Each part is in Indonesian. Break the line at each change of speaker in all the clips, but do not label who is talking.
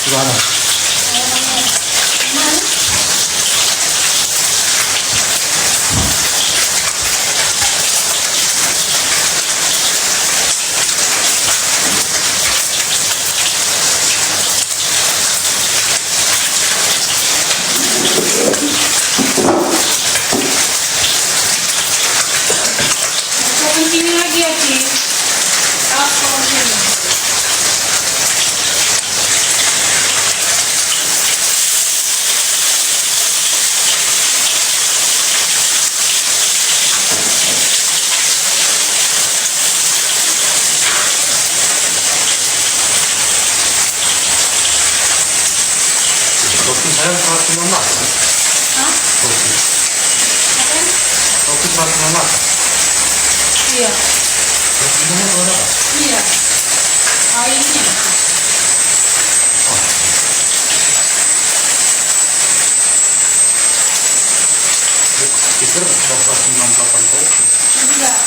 Gimana?
Sini lagi ya, Ci. Apa sini?
Kopi saya 115.
Hah?
Kopi.
Apa?
Kopi 115.
Iya.
Kopinya berapa?
Iya. Airnya.
Oh. Pikir 198 kopi.
Enggak.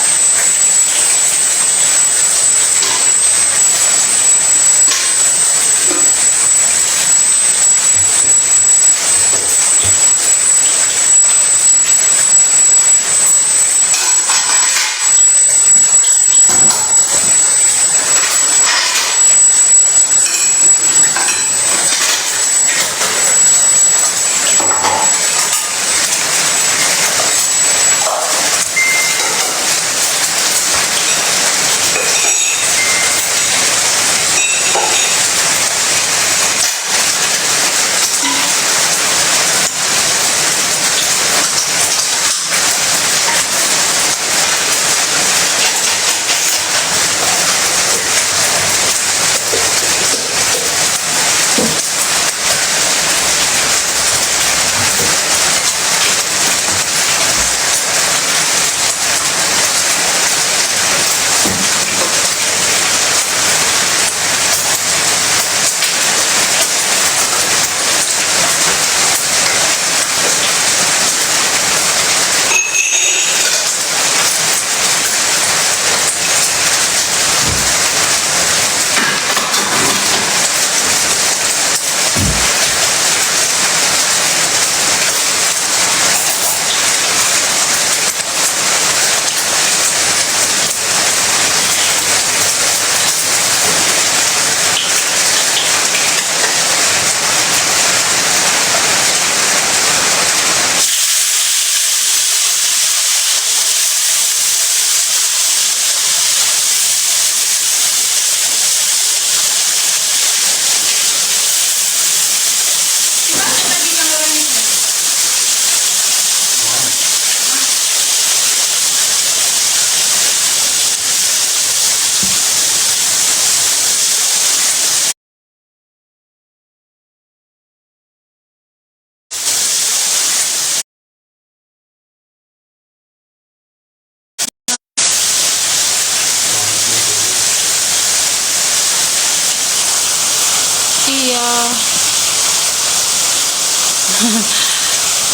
Iya.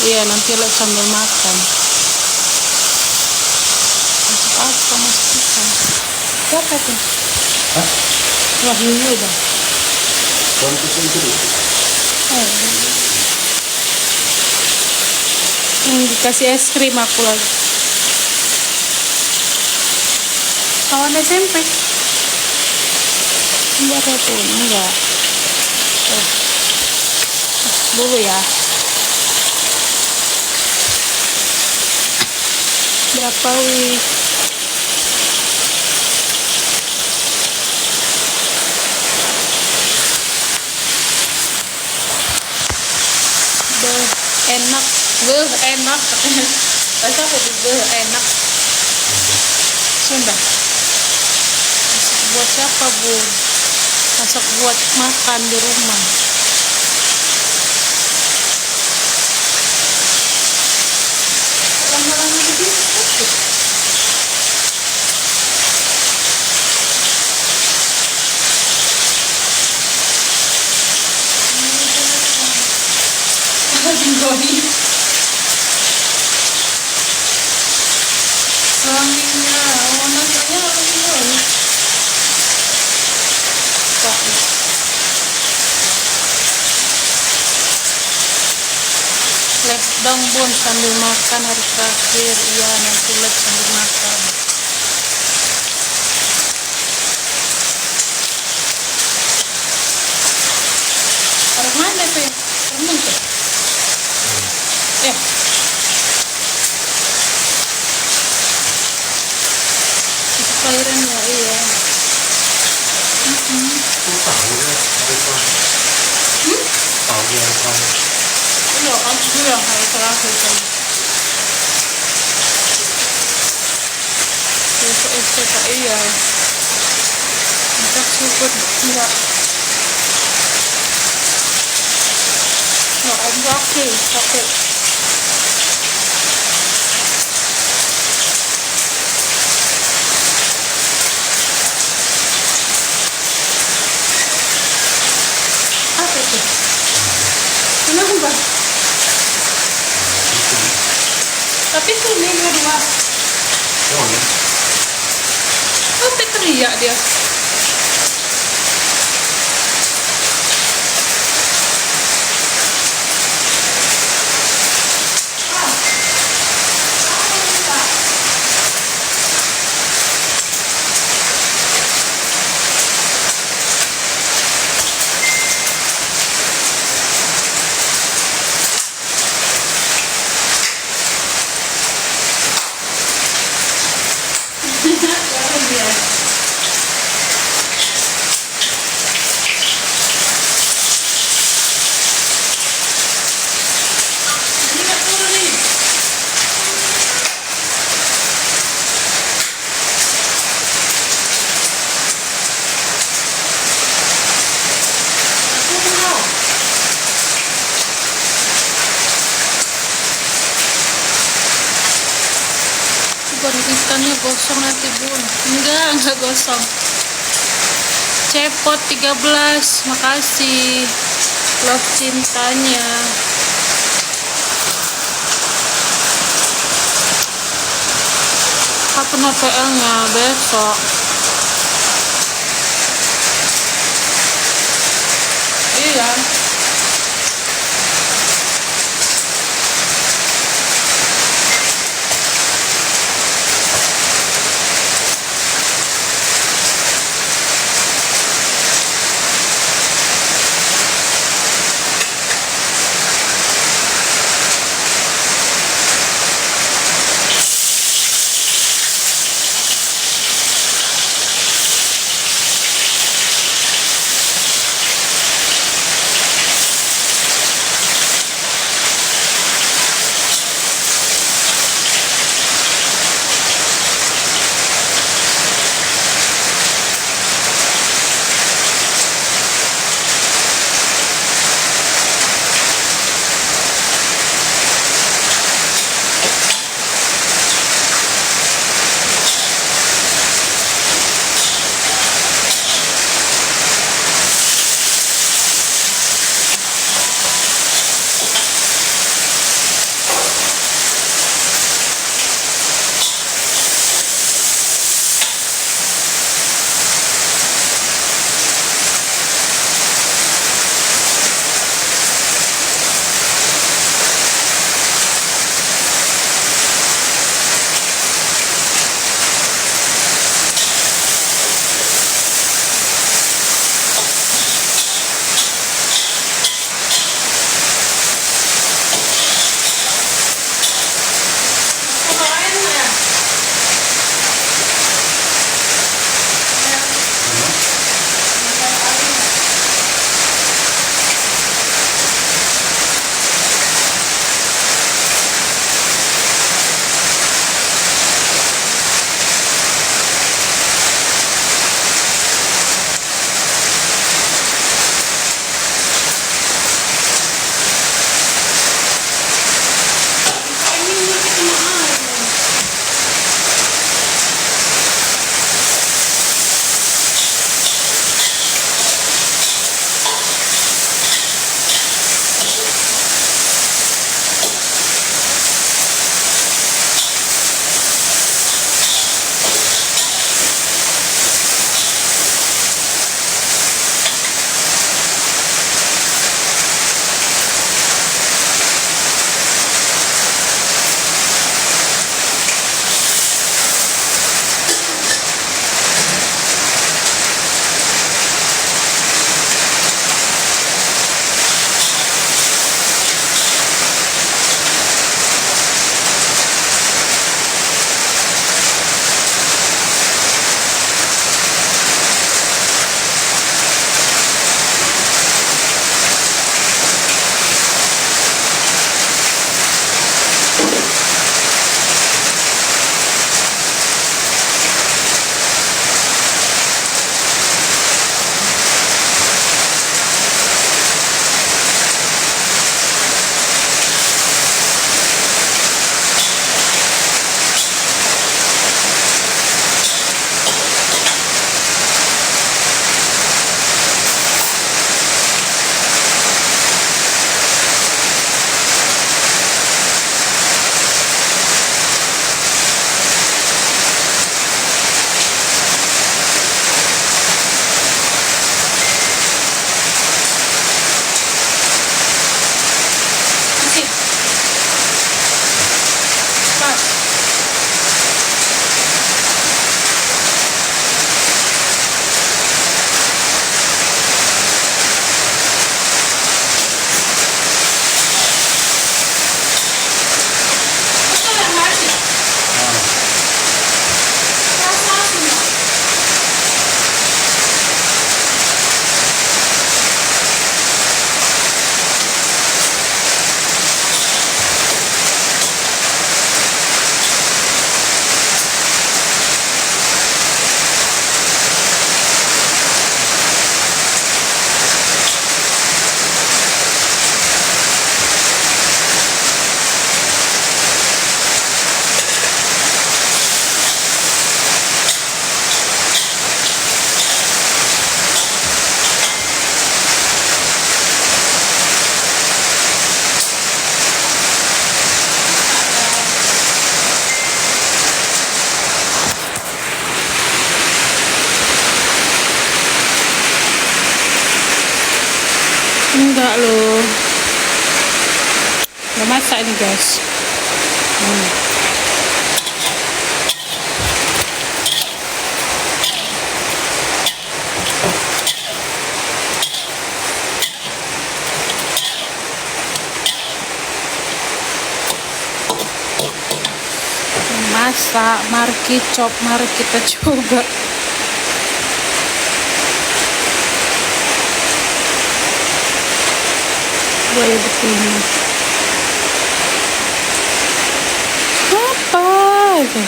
Iya, nanti lihat sambil makan. Masuk apa? Masuk ikan. Siapa tuh?
Hah?
Wahyu Yuda.
Suami itu dulu.
Dikasih es krim aku lagi. Kawan SMP. Enggak ada tuh, enggak. Tuh. Dulu ya. Berapa wih? Enak, enak. Bahasa apa tuh? Enak. Sunda. Masak buat siapa, Bu? Masak buat makan di rumah. Lama-lama begini sakit. Goni. Suaminya, nontonnya lagi Goni. Live dong bun sambil makan hari terakhir. Iya nanti live sambil makan. Orang mana tuh ya? Temen tuh? Ya. Itu cairan ya, iya.
Itu tahu ya, Arifan. Tahu ya, Arifan.
Iya kan itu yang hari terakhir kan. Besok STK iya. Enggak syukur enggak. Enggak sih, sakit. Apa tuh? Kenapa? Tapi tuh nih dua.
Oh ya.
Apa teriak dia? Baru ikannya gosong nanti bun. Enggak gosong. Cepot 13, makasih. Love cintanya. Kapan HPL-nya? Besok. Iya. Enggak loh. Udah masak ini guys. Masak, mari kicop, mari kita coba. Boleh begini. Apa aja?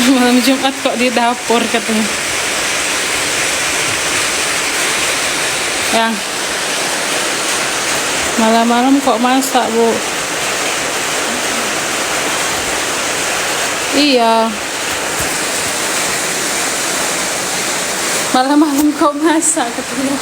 Malam Jumat kok di dapur katanya. Yang malam-malam kok masak, Bu? Iya. Malam-malam kok masak katanya.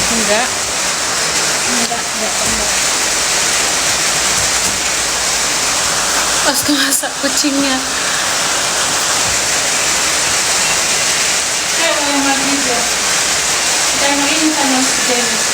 Enggak. Pas masak kucingnya. Yang lagi juga. Kita yang ini sama si Dennis.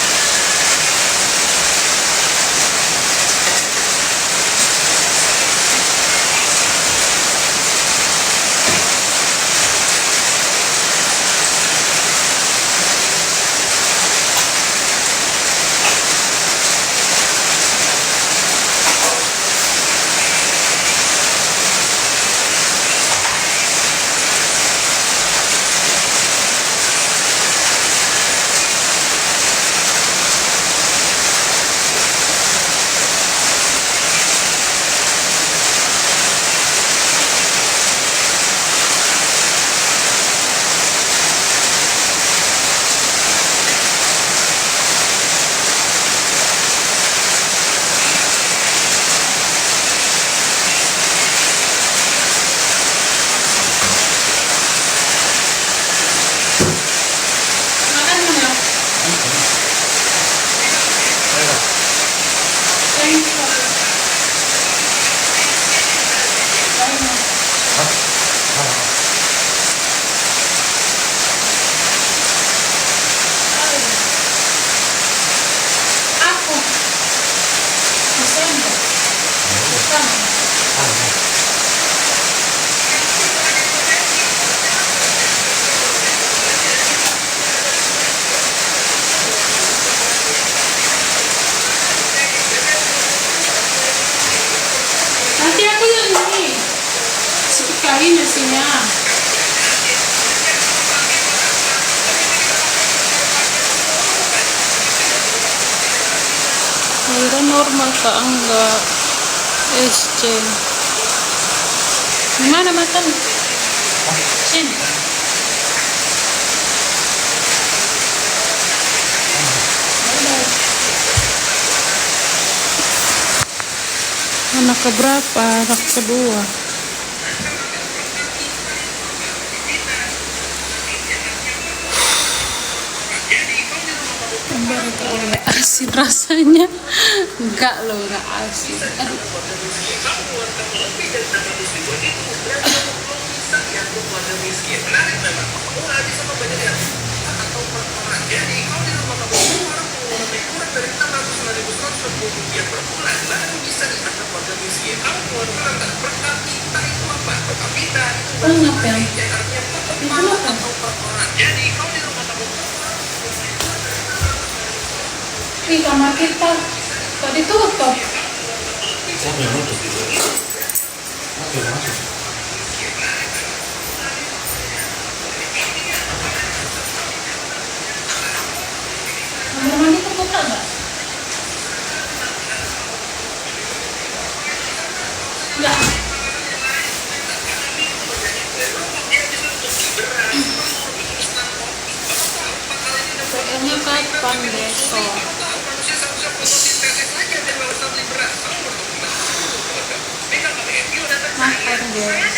Nanti aku yang ini sedikit kali nasinya. Aliran normal kak, enggak SC. Gimana makan? Sini. Anak keberapa? Anak kedua. Baru kayak asin rasanya. Enggak loh, enggak asin. Aduh. Kalau ngapel, itu apa? Ih, kamar kita tadi tutup.
Siapa yang nutup? Oke, masuk.
Kamar mandi terbuka nggak? Enggak. PM-nya kapan besok? Makan guys.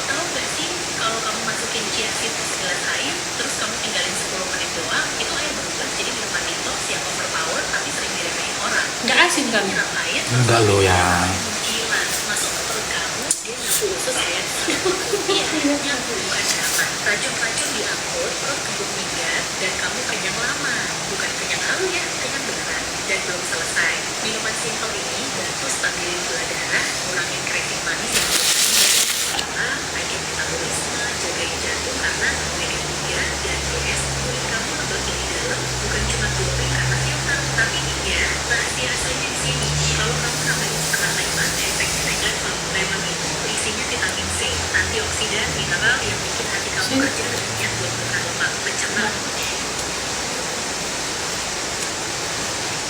Tahu nggak sih kalau kamu masukin chia seed ke segelas air, terus kamu tinggalin 10 menit doang, itu air berubah jadi minuman detox yang overpower tapi sering diremehin orang.
Nggak asin kan?
Nyiram air,
Enggak lo ya.
jilat masuk ke perut kamu, dia nyapu usus ya. Iya, nyapu bukan nyaman. Racun-racun diangkut, perut kebun minggat, dan kamu kenyang lama. Bukan kenyang halu ya, kenyang beneran. Dan belum selesai. Minuman simpel ini bantu stabilin gula darah, ngurangin craving manis yang berlebihan, naikin metabolisme, jagain jantung karena omega 3 dan GS kulit kamu lembab di dalam, bukan cuma glowing karena filter, tapi ya rahasianya di sini. Kalau kamu namanya setengah lemon, efeknya negatif. Lemon itu isinya vitamin C, antioksidan, mineral yang bikin hati kamu kerja lebih niat buat bukan lemak, pencernaan.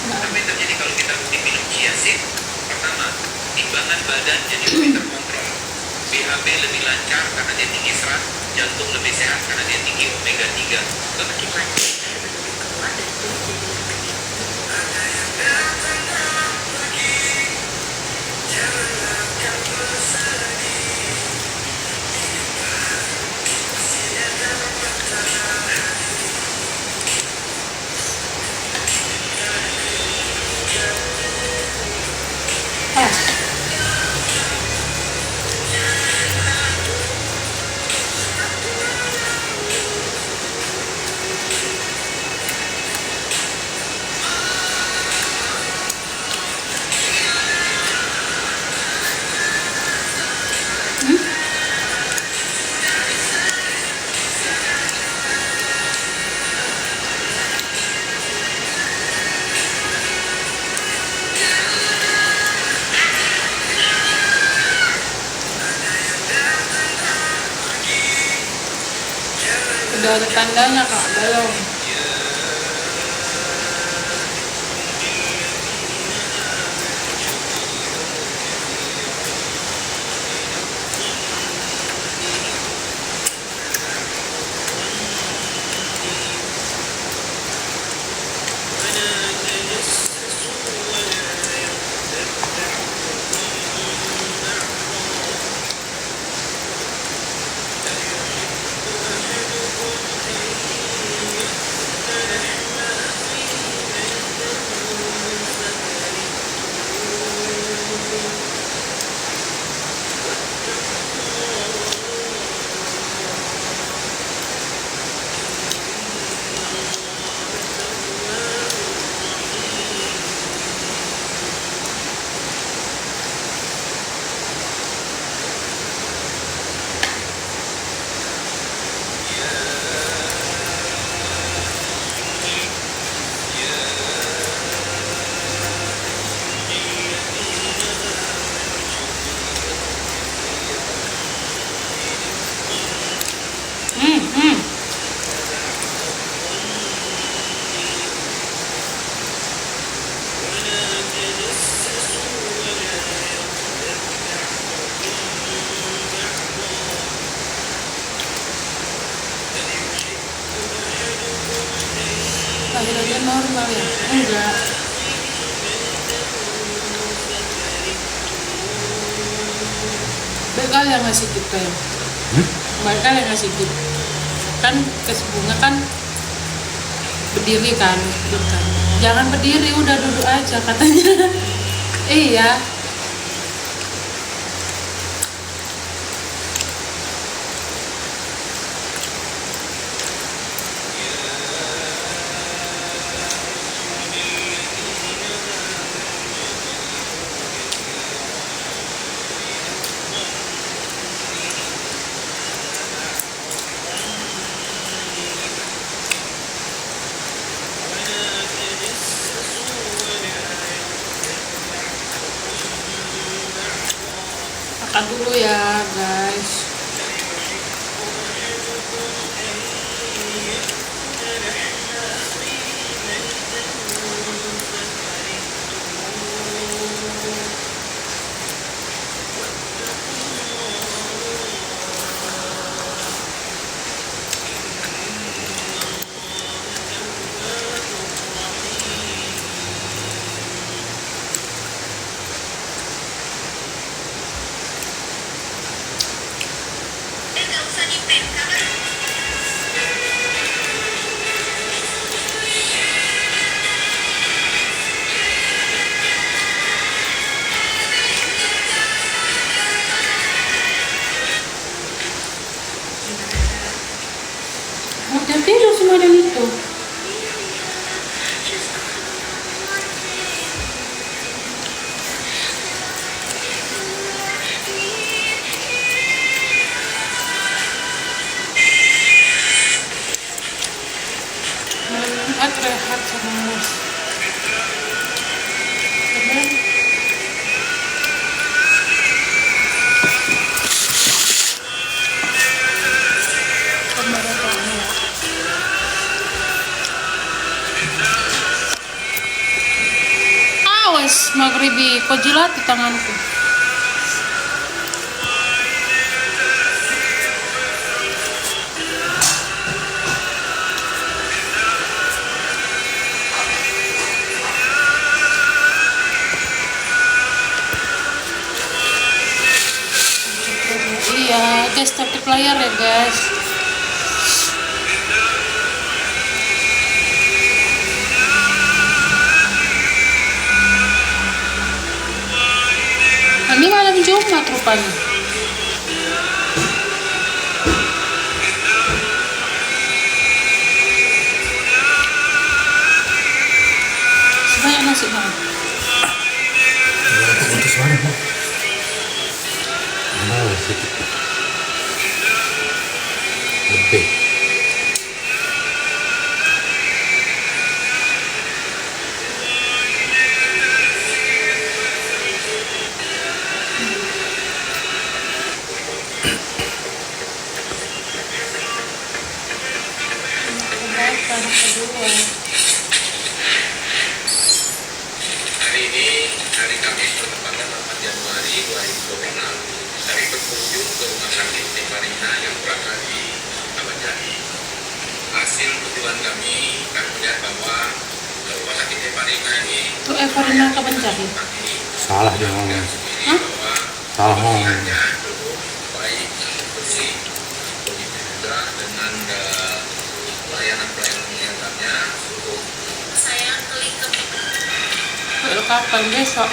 Apa yang terjadi kalau kita rutin minum chia seed? Pertama, timbangan badan jadi lebih terkontrol. BAB lebih lancar karena dia tinggi serat, jantung lebih sehat karena dia tinggi omega 3.
Makin lancar air berlebih keluar dan kulit jadi lebih bening.
Pas. Udah ada tandanya kak, belum. Lahirannya normal ya? Enggak. Baik kali yang ngasih kita ya? Baik kali yang ngasih kita. kan kes bunga kan berdiri kan, gitu. Jangan berdiri, udah duduk aja katanya. Iya. Makan dulu ya guys.
Nggak usah dipen karena
Udah tidur semua dan itu. Rehat sama Mas. Bener. Kemarin kamu. Awas maghribi, kau jilati tanganku. Iya, guys, tapi layar ya guys. Ini malam Jumat rupanya. Sebanyak nasi bang.
Putus mana bu? Oh, sedikit. Lebih.
Hari ini hari Kamis bertepatan 8 Januari 2026. Dari berkunjung ke rumah sakit Teparina yang berada di Kabajari. Hasil kunjungan kami melihat bahwa rumah sakit Teparina ini
Itu Evarina Kabajari.
Salah dia ngomong.
Hah?
Salah ngomong.
baik bersih, begitu juga dengan pelayanan-pelayanan kesehatannya untuk
saya klik ke
Kapan besok?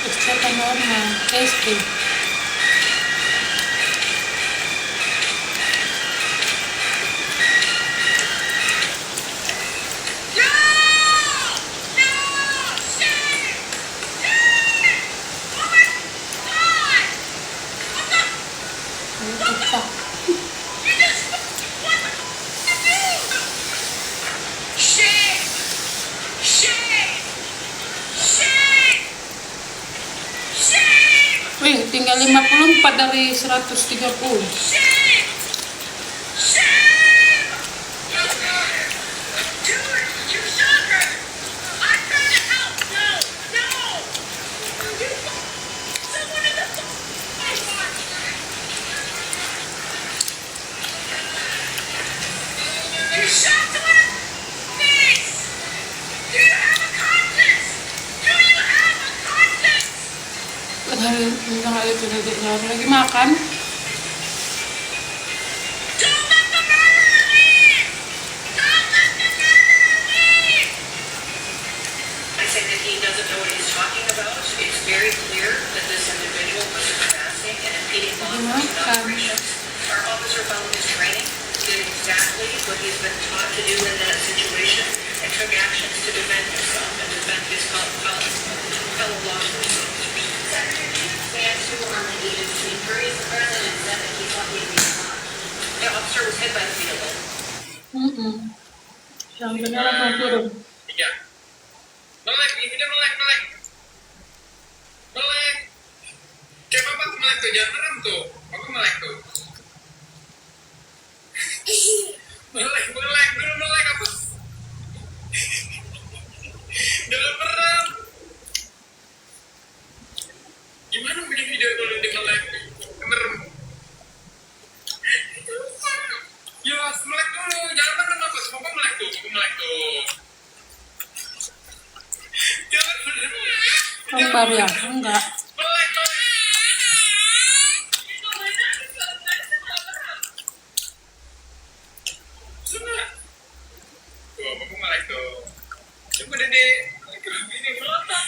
Kesehatan normal, SD. Wih, tinggal 54 dari 130. hari enggak itu dedeknya orang lagi makan.
I say that he doesn't know what he's talking about. It's very clear that this individual was harassing and impeding law enforcement operations. Our officer followed his training, did exactly what he's been taught to do in that situation, and took actions to defend himself and defend his fellow law enforcement officers.
Senator, do you expand to on the agency? Curry's the president said that he thought he'd be caught.
The officer was hit by the vehicle.
Yang benar langsung turun.
Tiga. Melek, ini dia melek. Kayak papa tuh melek tuh, jangan merem tuh. Papa melek tuh. Melek, dulu melek apa? Jangan merem. Gimana bikin video kalau dia melek? Merem. Ya, melek dulu, jangan merem apa? Papa melek tuh. Jangan merem.
Lempar ya? Enggak.
Melek. Sudah. Tuh, papa melek tuh. Coba dede. Ini melotot.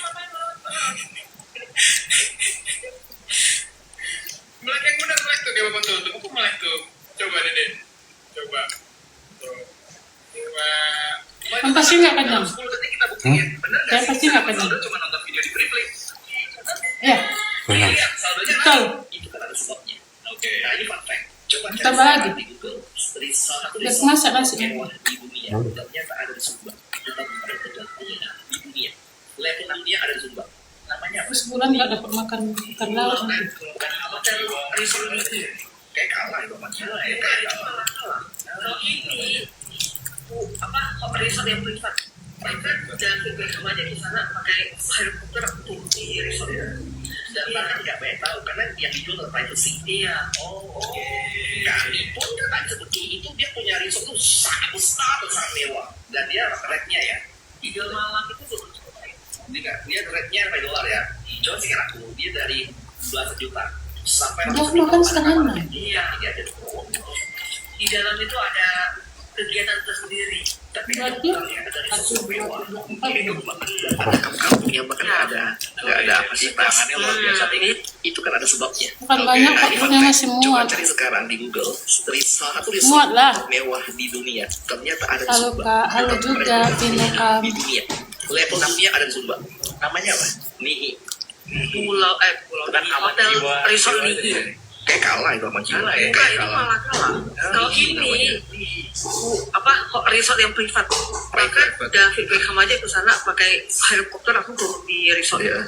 Melek yang benar melek tuh kayak papa tuh. Tuh, papa melek tuh. Coba dede. Coba. Tuh. Coba.
Kan pasti nggak kenyang.
10 detik kita buktiin. Bener nggak
Kan
sih?
pasti nggak kenyang.
Saldo cuma nonton video di Privilege.
Ya,
Benar.
Lihat saldonya
betul.
itu kan ada sebabnya. Oke. Nah ini fun fact. Coba cari
Tambah lagi.
di Google. Salah satu
Udah
resort
masak nasi.
mewah di dunia. Ternyata ada di Sumba. Tetap ada di dunia. Level 6 dia ada di Sumba. Namanya apa?
Sebulan nggak dapat makan ikan laut nanti.
Bukan hotel resort itu. Kayak kalah itu masalah ya. Kayak kalah.
Kalau ini resort yang privat. Dan kita aja di sana pakai helikopter untuk di resort ya.
Dan bahkan nggak banyak tahu karena yang dijual adalah privacy.
Iya.
Oh, oke. Kami pun kan seperti itu, dia punya resort itu sangat besar, sangat mewah. Dan dia rate-nya ya,
3 malam itu tuh cobain.
dia rate-nya $5 ya. Jual sih aku, dia dari belasan juta sampai
Udah
ratusan
makan
juta.
setengahnya.
Iya, dia ada.
Di dalam itu ada kegiatan tersendiri.
Tapi
Berarti
ya, ada resort mewah.
Satu,
Hidup banget. Ada kampung yang bahkan nggak ada apa sih tangannya luar biasa. Ini itu kan ada sebabnya.
Bukan
Oke,
banyak
nah,
kok,
ini
punya
fun
masih
fact. Coba
muat.
cari sekarang di Google salah satu
Muat
resort
lah.
mewah di dunia. Ternyata ada di
Halo
Sumba.
Kak, halo
Tetap
juga,
ada
Pinokam.
di dunia. Level 6-nya ada di Sumba. Namanya apa? Nihi.
Pulau
Bukan amat
hotel
jiwa.
resort
Jiwa
Nihi.
aja. Kayak kalah itu sama jiwa.
Enggak,
Kayak
itu
kalah.
malah kalah. Kalau ini resort yang privat. Bahkan David Beckham aja ke sana pakai helikopter aku turun di resort
Iya.
itu.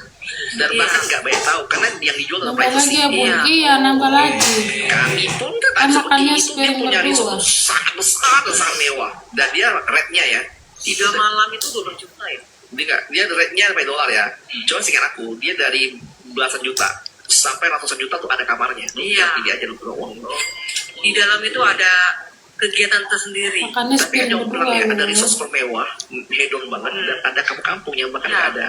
Dan
Iya.
bahkan nggak banyak tahu karena yang dijual adalah
Nambah lagi
privacy.
ya, Bu.
Iya.
Iya, nambah lagi.
Kami pun kan
Kan
seperti
makannya
itu, dia
sepiring
punya
berdua.
resort sangat besar dan sangat mewah. Dan dia rate-nya ya,
3 malam itu 12 juta ya.
dia rate-nya $5 ya. Coba singkat aku, dia dari belasan juta sampai ratusan juta tuh ada kamarnya.
Iya.
Ini aja dulu uang.
Di dalam itu ada kegiatan tersendiri.
Makannya
Tapi
sepiring
ada
berdua.
orang ya, ada
Bu.
resort super mewah, hedon banget, dan ada kampung-kampung yang bahkan nggak ada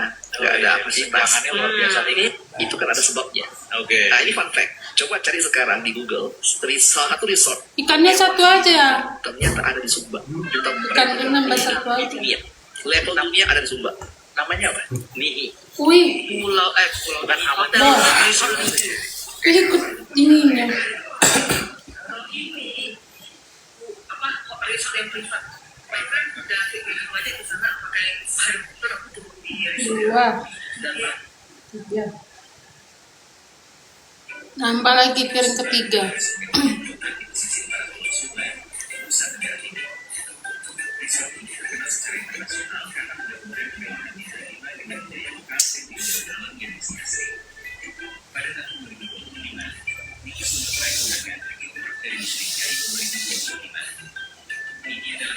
apa sih tangannya luar biasa. Ini itu kan ada sebabnya. Oke. Nah ini fun fact. Coba cari sekarang di Google salah satu resort
Ikannya satu aja ya.
ternyata ada di Sumba.
Ikan nambah satu
Di
aja.
dunia. Level 6-nya ada di Sumba. Namanya apa? Nihi.
Wih,
Pulau
Bukan amat.
hotel
Wah.
resort Nihi.
ikut ininya.
Resort yang privat. Bahkan David Beckham aja ke sana pakai helikopter aku turun di resort.
2, 3. Nambah lagi piring ketiga.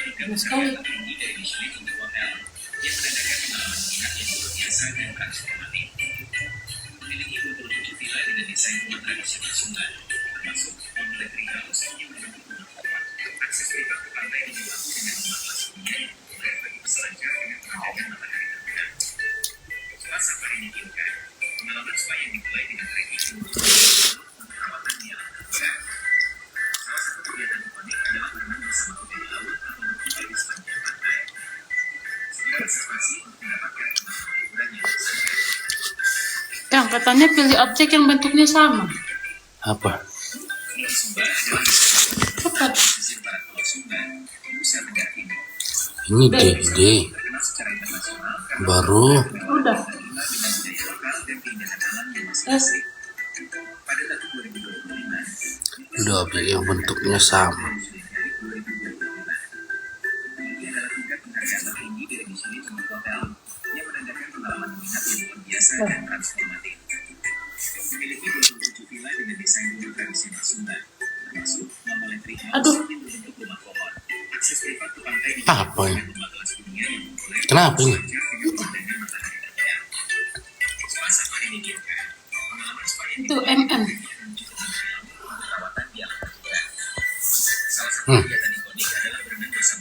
Panas sekali.
Pengalaman spa yang dimulai dengan
katanya pilih objek yang bentuknya sama.
Apa?
Cepat.
Ini D. Baru
Udah. S.
udah objek yang bentuknya sama.
Aduh.
Apa ini? Kenapa ini?
Itu MM.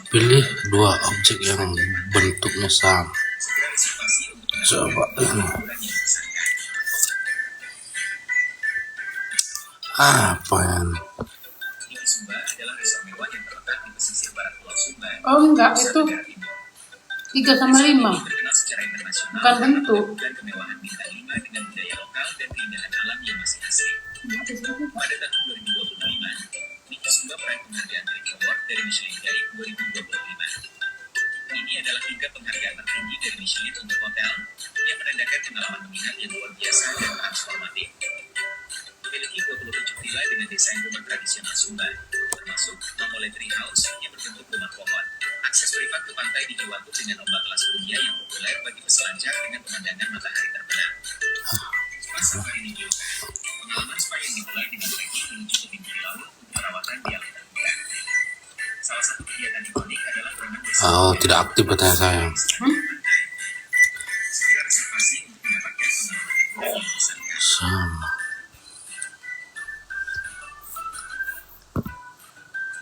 Pilih 2 objek yang bentuknya sama. Coba ini. Apa ini?
Oh enggak, itu 3/5. Bukan bentuk.
Ini adalah tingkat penghargaan tertinggi dari Michelin untuk hotel yang menandakan pengalaman menginap yang luar biasa dan transformatif. Memiliki 27 villa dengan desain rumah tradisional Sumba, termasuk Mamole Tree House yang berbentuk rumah pohon. Akses privat ke pantai di Kiwatu dengan ombak kelas dunia yang populer bagi peselancar dengan pemandangan matahari terbenam. Spa Safari di Gyoga. Pengalaman spa yang dimulai dengan trekking menuju ke pinggir laut untuk perawatan di alam terbuka. Salah satu kegiatan ikonik adalah berenang bersama.
Oh, tidak aktif katanya saya.
Segera reservasi untuk mendapatkan pengalaman yang membosankan.
Sama.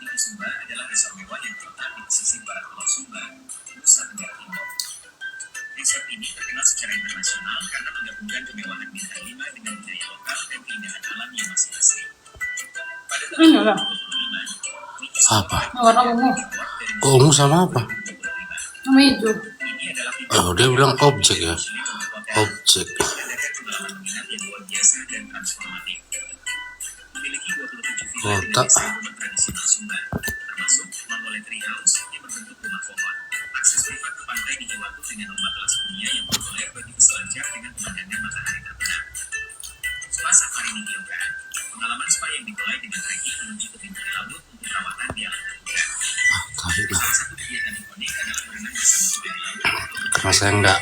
Niki Sumba adalah resort mewah yang terletak di pesisir barat Pulau Sumba, Nusa Tenggara Timur. Resort ini terkenal secara internasional karena menggabungkan kemewahan bintang 5 dengan budaya lokal dan keindahan alam yang masih asri. Pada tahun
Ini lah.
2025, Niki
Apa?
Warna ungu.
Kok ungu sama apa?
Sama hijau.
ini adalah
Oh, dia bilang objek ya. Objek.
menandakan pengalaman menginap yang luar biasa dan transformatif. Memiliki 27 villa dengan
Kotak.
desain rumah tradisional Sumba, termasuk Mamole Tree House yang berbentuk rumah pohon. Akses privat ke pantai di Kiwatu dengan ombak kelas dunia yang populer bagi peselancar dengan pemandangan matahari terbenam. Spa Safari di Gyoga. Pengalaman spa yang dimulai dengan trekking menuju ke pinggir laut untuk perawatan di alam terbuka.
Tahu lah.
Salah satu kegiatan ikonik adalah berenang bersama kuda di laut.
Karena saya nggak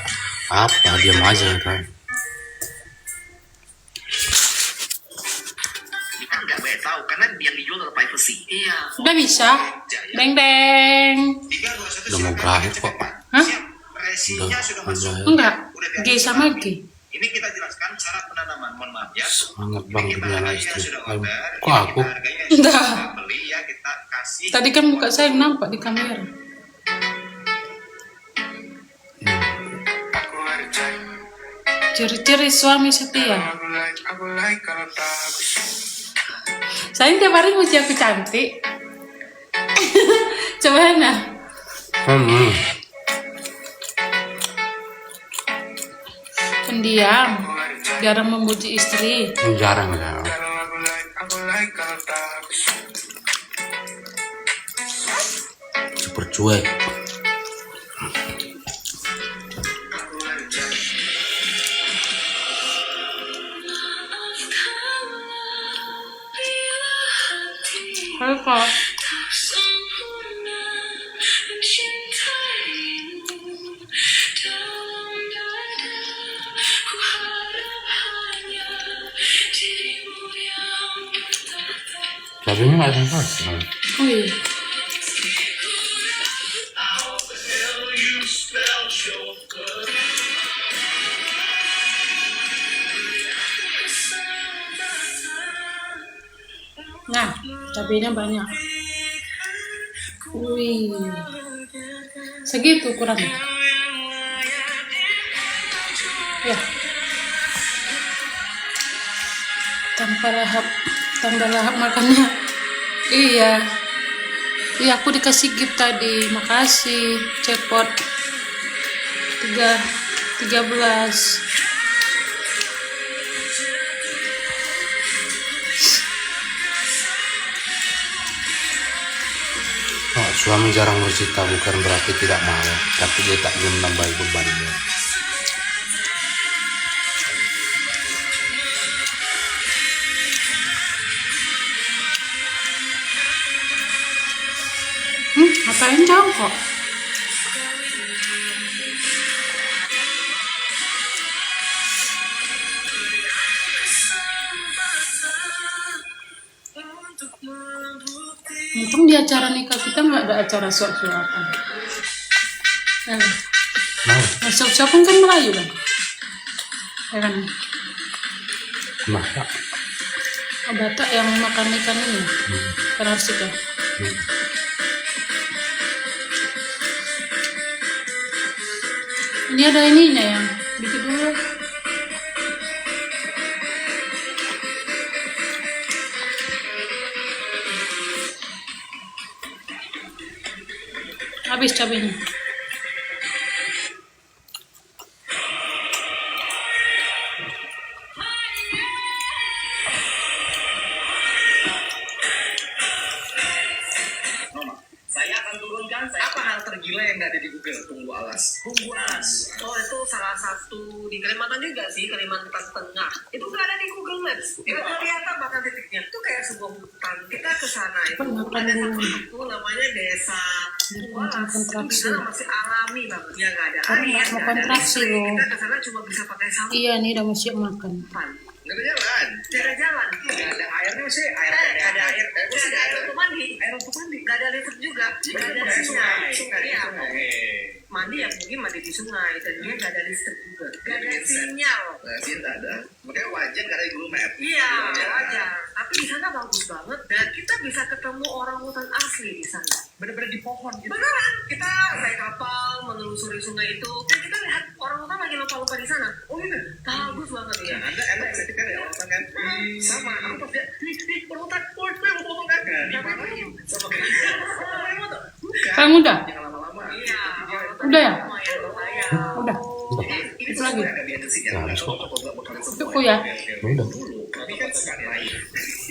apa, diam aja kan.
Kita nggak boleh tahu karena yang dijual adalah privacy. Iya.
Udah bisa. Deng deng.
Udah mau berakhir kok.
Hah?
Udah berakhir.
Enggak. G sama G.
Ini kita jelaskan syarat penanaman. Mohon maaf ya.
Semangat bang punya istri. Kok aku?
Enggak.
Beli ya kita kasih.
Tadi kan muka saya nampak di kamera. Ciri-ciri suami setia. Saya tiap hari muji aku cantik. Coba nah. Pendiam, jarang memuji istri.
Jarang ya. Super cuek.
Halo kak.
Cabenya nggak sama.
Oh iya. Nah, cabenya banyak. Wih, segitu kurang. Ya, tambah lahap makannya. Iya, aku dikasih gift tadi. Makasih, cepot 13.
Suami jarang bercerita bukan berarti tidak mau, tapi dia tak ingin menambahi bebannya.
Ngapain jongkok? Untung di acara nikah kita nggak ada acara suap-suapan.
Mau?
Suap-suapan kan Melayu kan? Ya kan?
Masa?
Oh, Batak yang makan ikan ini, kan harus itu. Ini ada ininya ya, dikit dulu. Habis cabenya.
Saya akan turunkan apa hal tergila yang nggak ada di Google. Tunggu alas. Oh, itu salah satu di Kalimantan juga sih, Kalimantan Tengah. Itu nggak ada di Google Maps. Kita kelihatan bahkan titiknya. Itu kayak sebuah hutan. Kita ke sana itu ada satu itu namanya Desa Walas. Itu di sana masih alami banget. Ya nggak ada
Karena
air,
mau
nggak ada
kontraksi
listrik.
loh.
Kita ke sana cuma bisa pakai sampan.
Iya nih udah mau siap makan.
Nggak ada jalan. Nggak ada jalan. Nggak ada airnya sih. Air ada air. Nggak ada air untuk mandi. Air untuk mandi. Nggak ada listrik juga. Nggak ada sungai. Iya. Mandi ya mungkin mandi di sungai. Dan dia nggak ada listrik juga. Nggak ada sinyal.
Tidak ada. Makanya wajar karena di Google Map.
Iya, wajar. Tapi di sana bagus banget. Dan kita bisa ketemu orang hutan asli di sana.
Benar-benar di pohon gitu.
Beneran. Kita naik kapal menelusuri sungai itu. Dan kita lihat orang hutan lagi lupa-lupa di sana. Oh iya, bagus banget ya.
Anda enak ketika ya orang kan.
Sama. Aku pas dia, orang hutan. Woi, mau potong kan? Dimarahin. Sama kayak
Kamu udah?
jangan lama-lama. Iya.
Udah ya?
Lumayan bahaya.
Udah.
Ini
Itu lagi.
agak biasa sih.
Ya, habis kok.
Cukup ya?
Udah.
Tapi kan sekarang naik.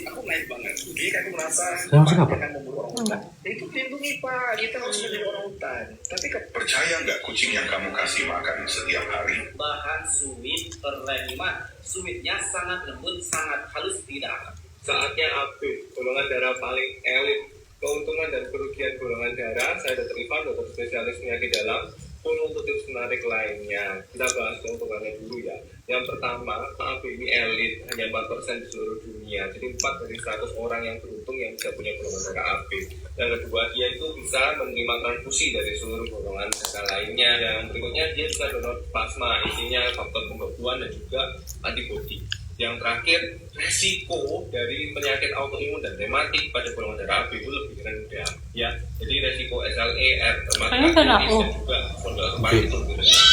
Aku naik banget. Jadi aku merasa
Yang kenapa?
akan memburu orang hutan. Itu dilindungi Pak. Kita harus menjadi orang hutan. Tapi
Percaya nggak kucing yang kamu kasih makan setiap hari?
Bahan suwit per-5. Suwitnya sangat lembut, sangat halus, tidak akan. Saatnya update golongan darah paling elit. Keuntungan dan kerugian golongan darah, saya Dr. Ivan, dokter spesialis penyakit dalam, pun untuk tips menarik lainnya. Kita bahas keuntungannya dulu ya. Yang pertama, AB ini elit, hanya 4% di seluruh dunia. Jadi 4 dari 100 orang yang beruntung yang bisa punya golongan darah AB. Yang kedua, dia itu bisa menerima transfusi dari seluruh golongan darah lainnya. Yang berikutnya, dia bisa donor plasma, isinya faktor pembuahan dan juga antibodi. Yang terakhir, resiko dari penyakit autoimun dan rematik pada golongan darah AB itu lebih rendah ya. Jadi resiko SLE,
Kayaknya darah O.
dan juga spondyloarthritis itu lebih rendah.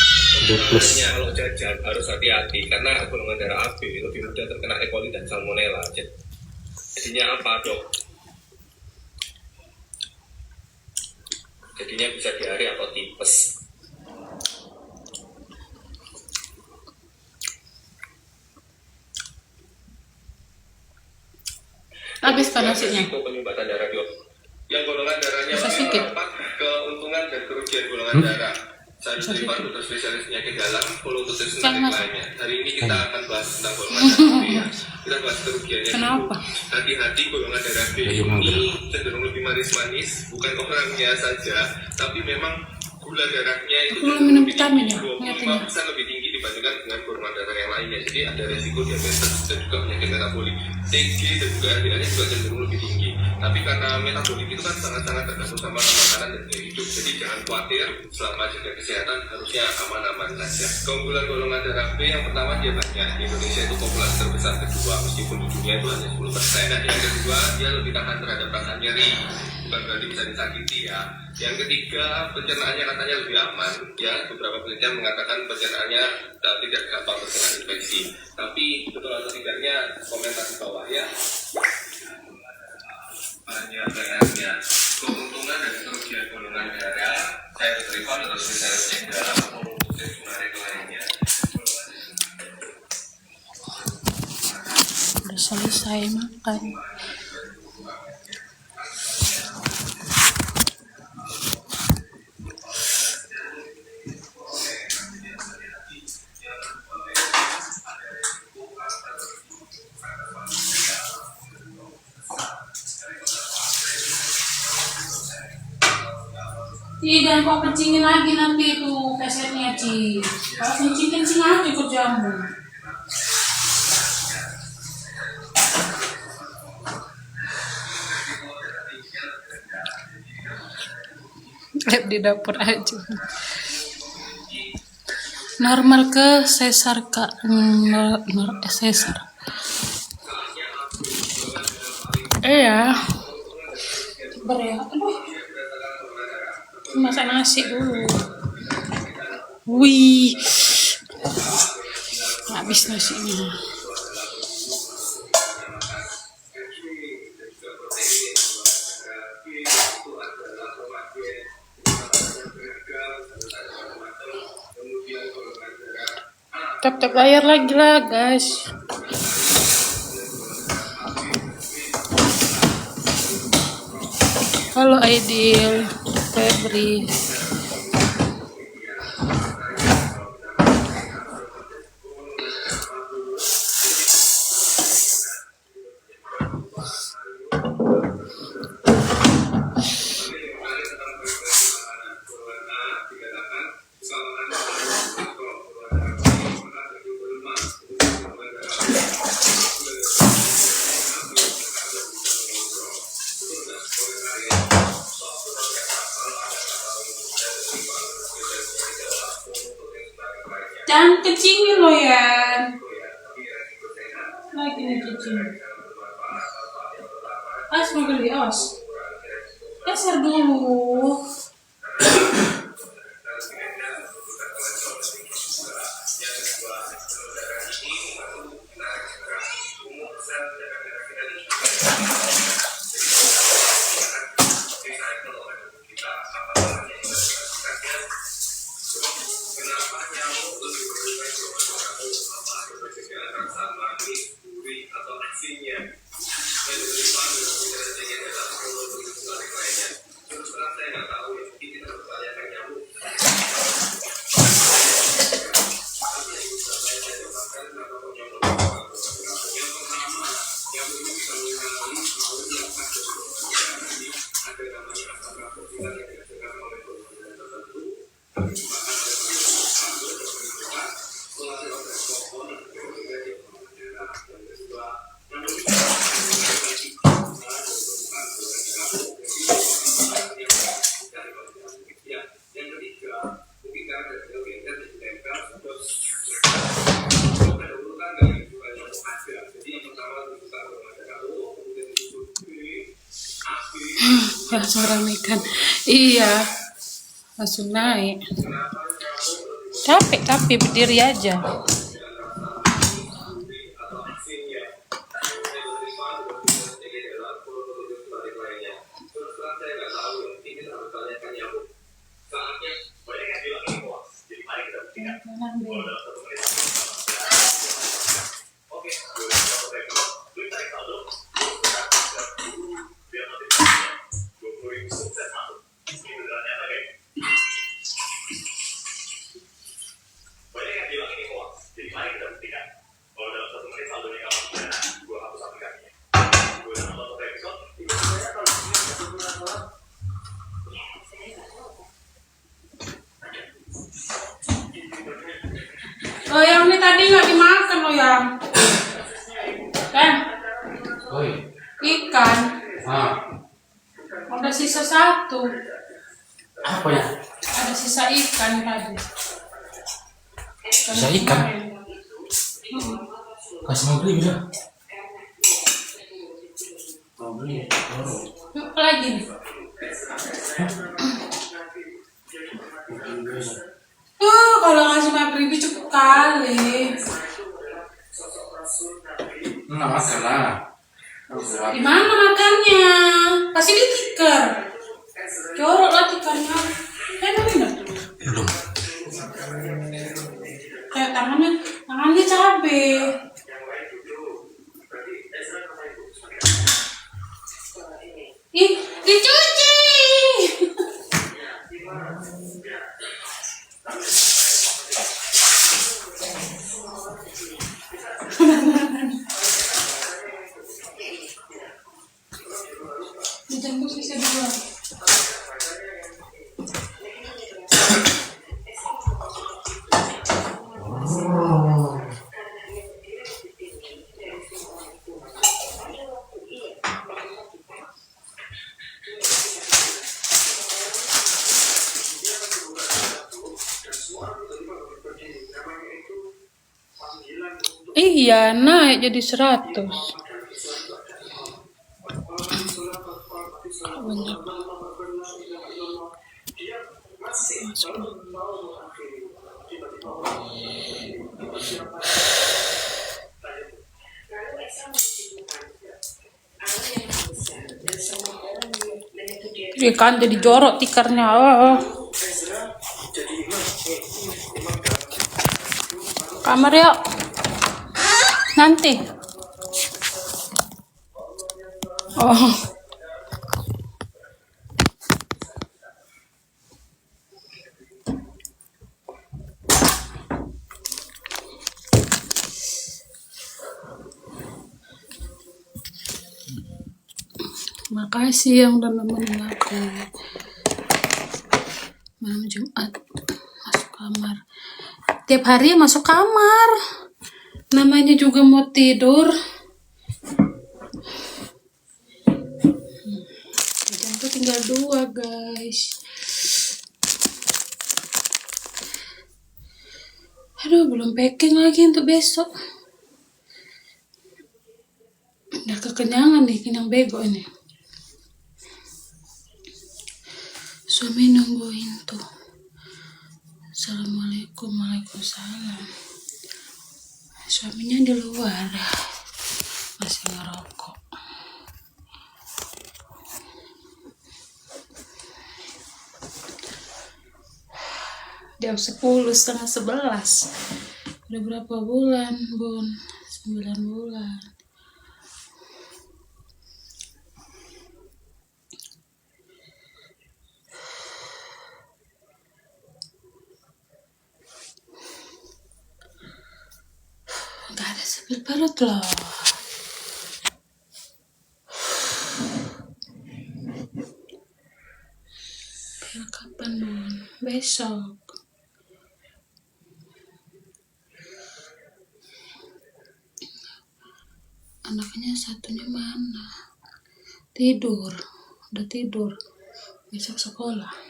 Sebenarnya kalau jajan harus hati-hati karena golongan darah AB lebih mudah terkena E. coli dan salmonella. Jadinya apa dok? Jadinya bisa diare atau tipes.
Habis kan nasinya?
Risiko penyumbatan darah dok. Yang golongan darahnya
Bisa sedikit.
keuntungan dan kerugian golongan darah. Saya Ivan, dokter spesialis penyakit dalam, follow untuk tips
Kan, Mas.
lainnya. Hari ini kita akan bahas tentang golongan darah B ya. Kita bahas kerugiannya.
Kenapa?
dulu. Hati-hati golongan darah B
Bagaimana?
ini cenderung lebih manis-manis, bukan orangnya saja, tapi memang gula darahnya itu
Aku belum minum
lebih
vitamin
tinggi,
ya, ingat
25% lebih tinggi dibandingkan dengan golongan darah yang lainnya. Jadi ada resiko diabetes dan juga penyakit metabolik. TG dan juga LDL-nya juga cenderung lebih tinggi. Tapi karena metabolik itu kan sangat-sangat tergantung sama makanan dan gaya hidup. Jadi jangan khawatir, selama jaga kesehatan harusnya aman-aman saja. Keunggulan golongan darah B yang pertama dia banyak. Di Indonesia itu populasi terbesar kedua, meskipun di dunia itu hanya 10%. Dan yang kedua, dia lebih tahan terhadap rasa nyeri. Bukan berarti bisa disakiti ya. Yang ketiga, pencernaannya katanya lebih aman. Ya, beberapa penelitian mengatakan pencernaannya tidak gampang terkena infeksi. Tapi betul atau tidaknya komentar di bawah ya. Banyak banyaknya keuntungan dan kerugian golongan darah. Saya terima terus spesialis dalam tips menarik lainnya.
Udah selesai makan. Ih, jangan kau kencingin lagi nanti tuh kesetnya, Ci. Kalau kencing aja kerjamu. Lihat di dapur aja. Normal ke sesar, Kak? Sesar. Ya. Sabar ya. Aduh. Masak nasi dulu. Wih. Habis nasinya. Tap layar lagi lah, guys. Halo Aidil, Febri. Jangan kecingin lo ya. Lagi nih kecing. Awas mau geli, awas. Geser dulu. Langsung ramekan. Iya, langsung naik. Capek tapi berdiri aja. Oh, yang ini tadi nggak dimakan loh yang. Kan?
Oi.
Ikan. Ada sisa satu.
Apa ya?
Ada sisa ikan tadi.
Sisa ikan? Kasih mau beli bisa? Mau beli?
Yuk lagi nih. Kalau ngasih Febri cukup kali.
Nggak makan lah.
Di mana makannya? Kasih di tikar. Jorok lah tikarnya. Minum.
Belum.
Kayak tangannya cabe. Ih, dicuci. Dijemput sisa dua. Iya, naik jadi 100. Banyak. Ikan jadi jorok tikarnya. Kamar yuk. Nanti. Oh. Makasih yang udah nemenin aku malam Jumat masuk kamar. Tiap hari masuk kamar. Namanya juga mau tidur. Jam tuh tinggal 2 guys. Aduh, belum packing lagi untuk besok. Udah kekenyangan nih, kenyang bego ini. Suami nungguin tuh. Assalamualaikum, waalaikumsalam. Suaminya di luar, masih ngerokok. Jam 10, setengah 11. Udah berapa bulan, Bun? 9 bulan. Gak ada sambil perut loh. Biar kapan, Bun? Besok. Anaknya satunya mana? Tidur. Udah tidur. Besok sekolah.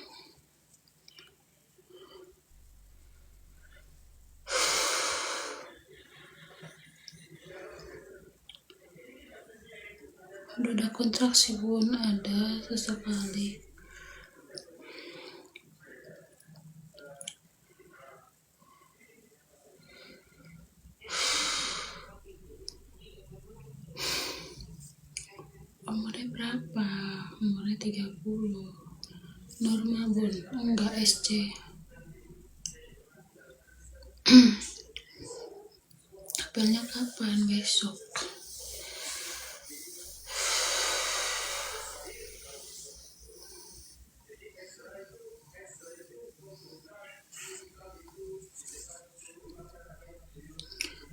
Udah ada kontraksi, Bun, ada sesekali. Umurnya berapa? Umurnya 30. Normal, Bun. Enggak SC. Apelnya kapan? Besok.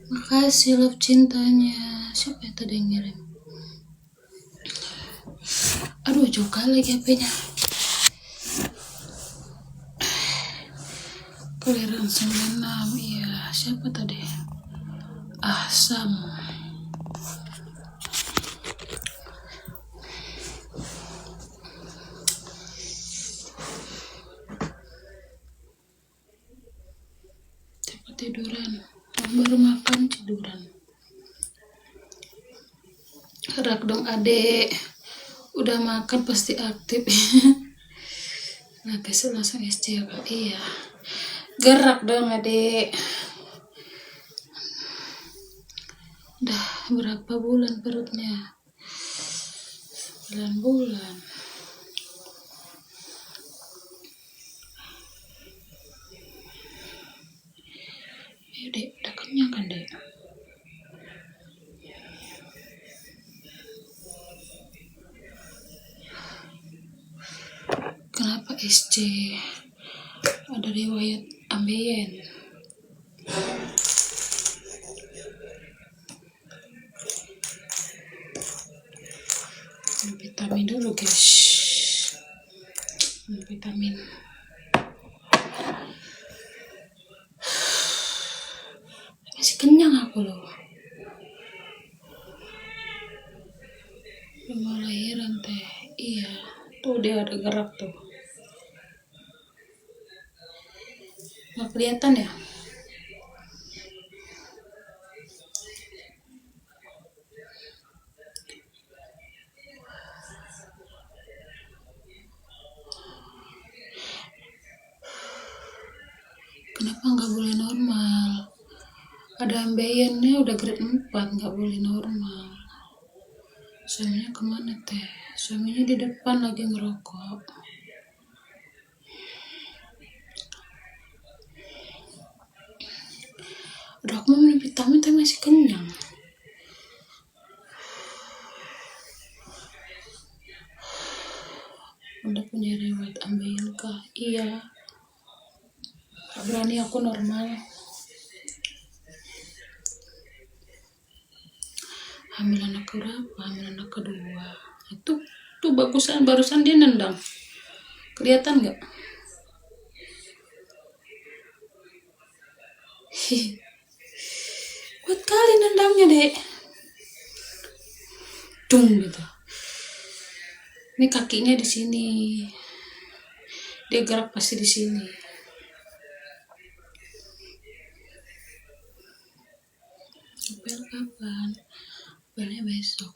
Makasih love cintanya. Siapa yang tadi yang ngirim? Aduh, jauh kali lagi HP-nya. Keliran 96. Iya, siapa tadi? Ahsam. Cepat tiduran. Baru makan tiduran. Gerak dong adek. Udah makan pasti aktif. Nah besok langsung SC ya Kak. Iya. Gerak dong adek. Udah berapa bulan perutnya? 9 bulan. Ya dek, udah kenyang kan dek? Kenapa SC? Ada riwayat ambien. Vitamin dulu guys. Vitamin. Masih kenyang aku loh. Udah mau lahiran teh. Iya. Tuh dia ada gerak tuh. Nggak kelihatan ya? Kenapa nggak boleh normal? Ada ambeien-nya udah grade 4, nggak boleh normal. Suaminya kemana teh? Suaminya di depan lagi ngerokok. Udah aku mau minum vitamin tapi masih kenyang. Udah punya riwayat ambeien kah? Iya. Gak berani aku normal. Hamil anak berapa? Hamil anak kedua. Tuh barusan dia nendang. Kelihatan nggak? Kuat kali nendangnya, Dek. Dung gitu. Ini kakinya di sini. Dia gerak pasti di sini. Apel kapan? Apelnya besok.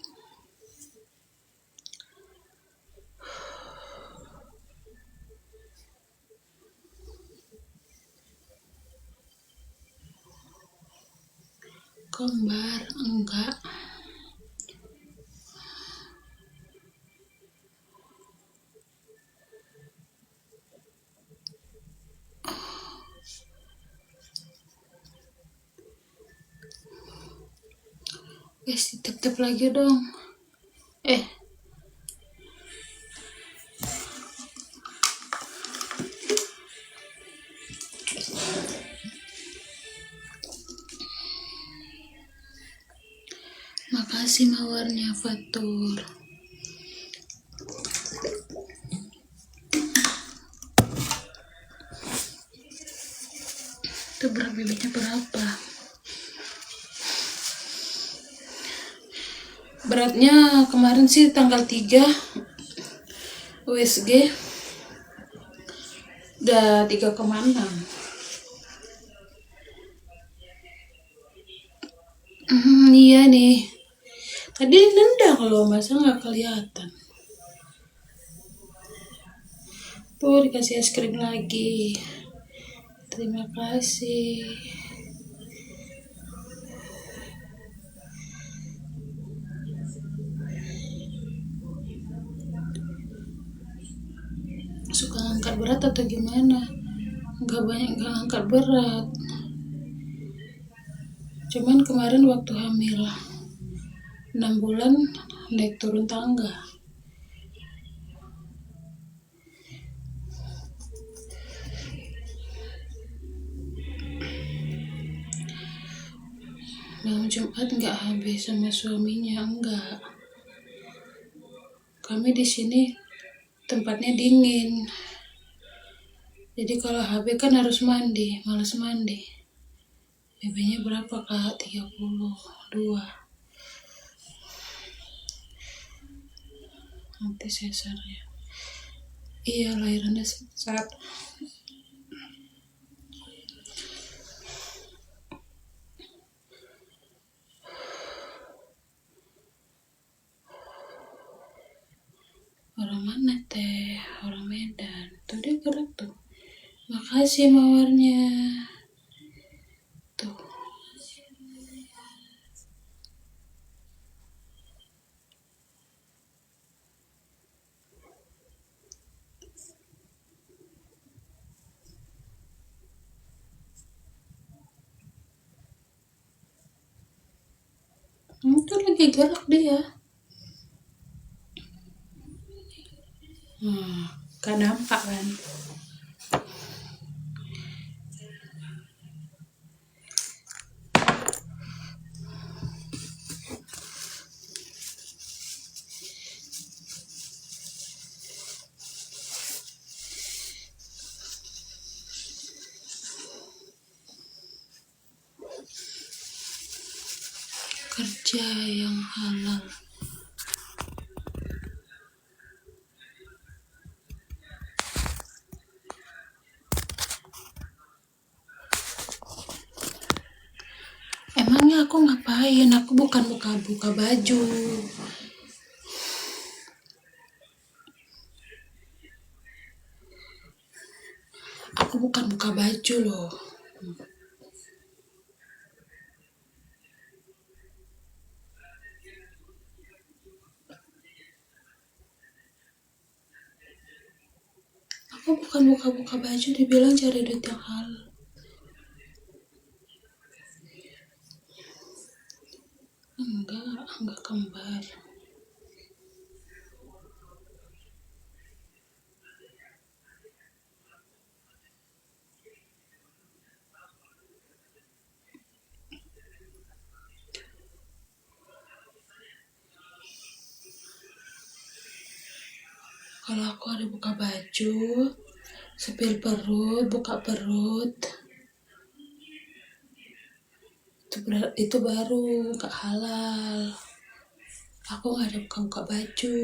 Kembar enggak. Guys, titip lagi dong. Makasih mawarnya Fatur. Itu berat bibitnya berapa? Beratnya kemarin sih tanggal 3 USG udah 3,6. Iya nih. Tadi nendang loh, masa nggak kelihatan? Tuh dikasih es krim lagi. Terima kasih. Suka angkat berat atau gimana? Nggak angkat berat. Cuman kemarin waktu hamil 6 bulan naik turun tangga. Malam Jumat nggak habis sama suaminya, enggak. Kami di sini tempatnya dingin. Jadi kalau HB kan harus mandi, malas mandi. BB-nya berapa Kak? 32. Nanti sesar ya. Iya, lahirannya saat orang mana teh? Orang Medan. Tuh dia gerak tuh. Makasih mawarnya. Tuh. Itu lagi gerak dia. Gak nampak kan? Kerja yang halal. Emangnya aku ngapain? Aku bukan buka baju. Aku bukan buka baju loh. Aku bukan buka-buka baju dibilang cari duit yang halal. Enggak kembar. Kalau aku ada buka baju, sepil perut, buka perut, itu baru gak halal. Aku nggak ada buka baju.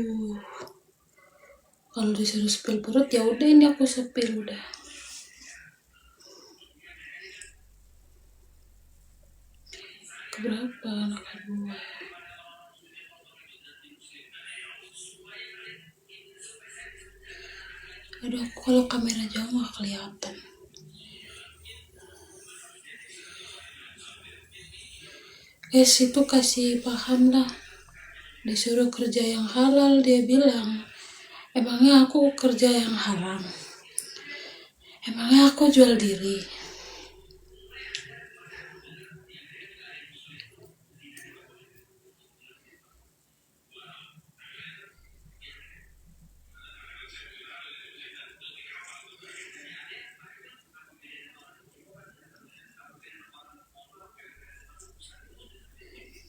Kalau disuruh sepil perut ya udah, ini aku sepil udah. Keberapa anak kedua? Aduh, aku kalau kamera jauh nggak kelihatan. Guys, itu kasih paham lah. Disuruh kerja yang halal, dia bilang, emangnya aku kerja yang haram? Emangnya aku jual diri?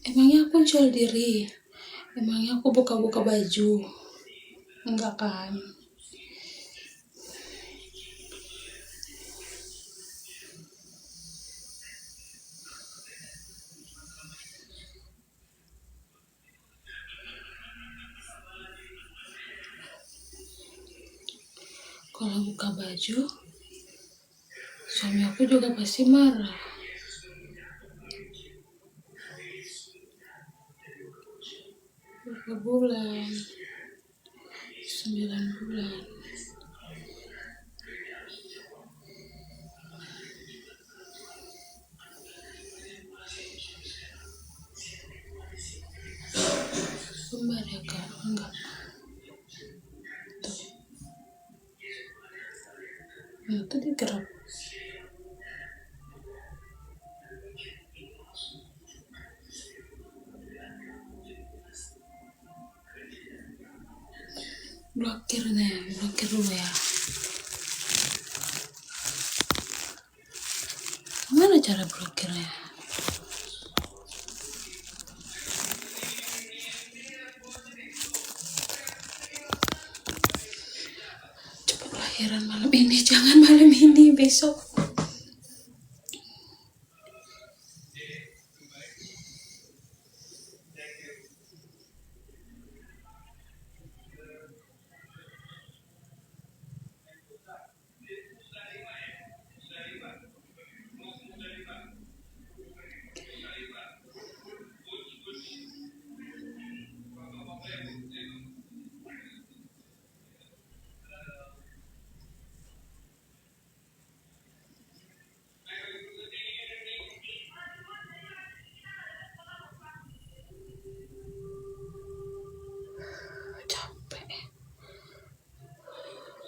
Emangnya aku jual diri? Emangnya aku buka-buka baju? Enggak kan? Kalau buka baju, suami aku juga pasti marah. Berapa bulan? 9 bulan. Kembar ya kak? Enggak. Tuh. Nah, tadi gerak. Blokir dulu ya. Gimana cara blokirnya? Cepet lahiran malam ini, jangan malam ini, besok. Capek.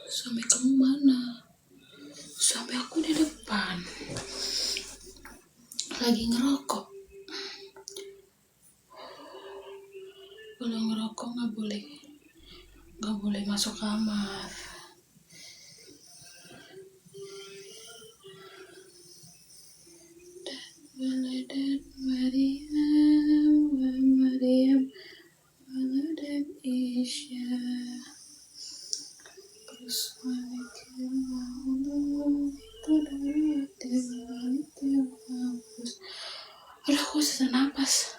Suami kamu mana? Suami aku di depan. Lagi ngerokok. Kalau ngerokok nggak boleh masuk kamar. Waladat Maryam, waladat Isya. Aduh, aku susah napas.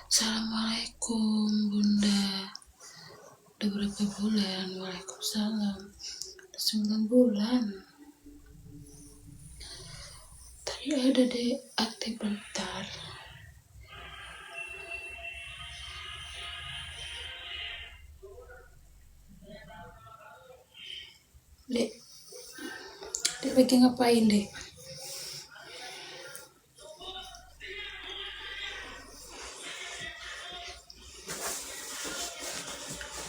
Assalamualaikum Bunda. Udah berapa bulan? Waalaikumsalam. Udah 9 bulan. Tadi ada deh aktif bentar. Dek, lagi ngapain deh?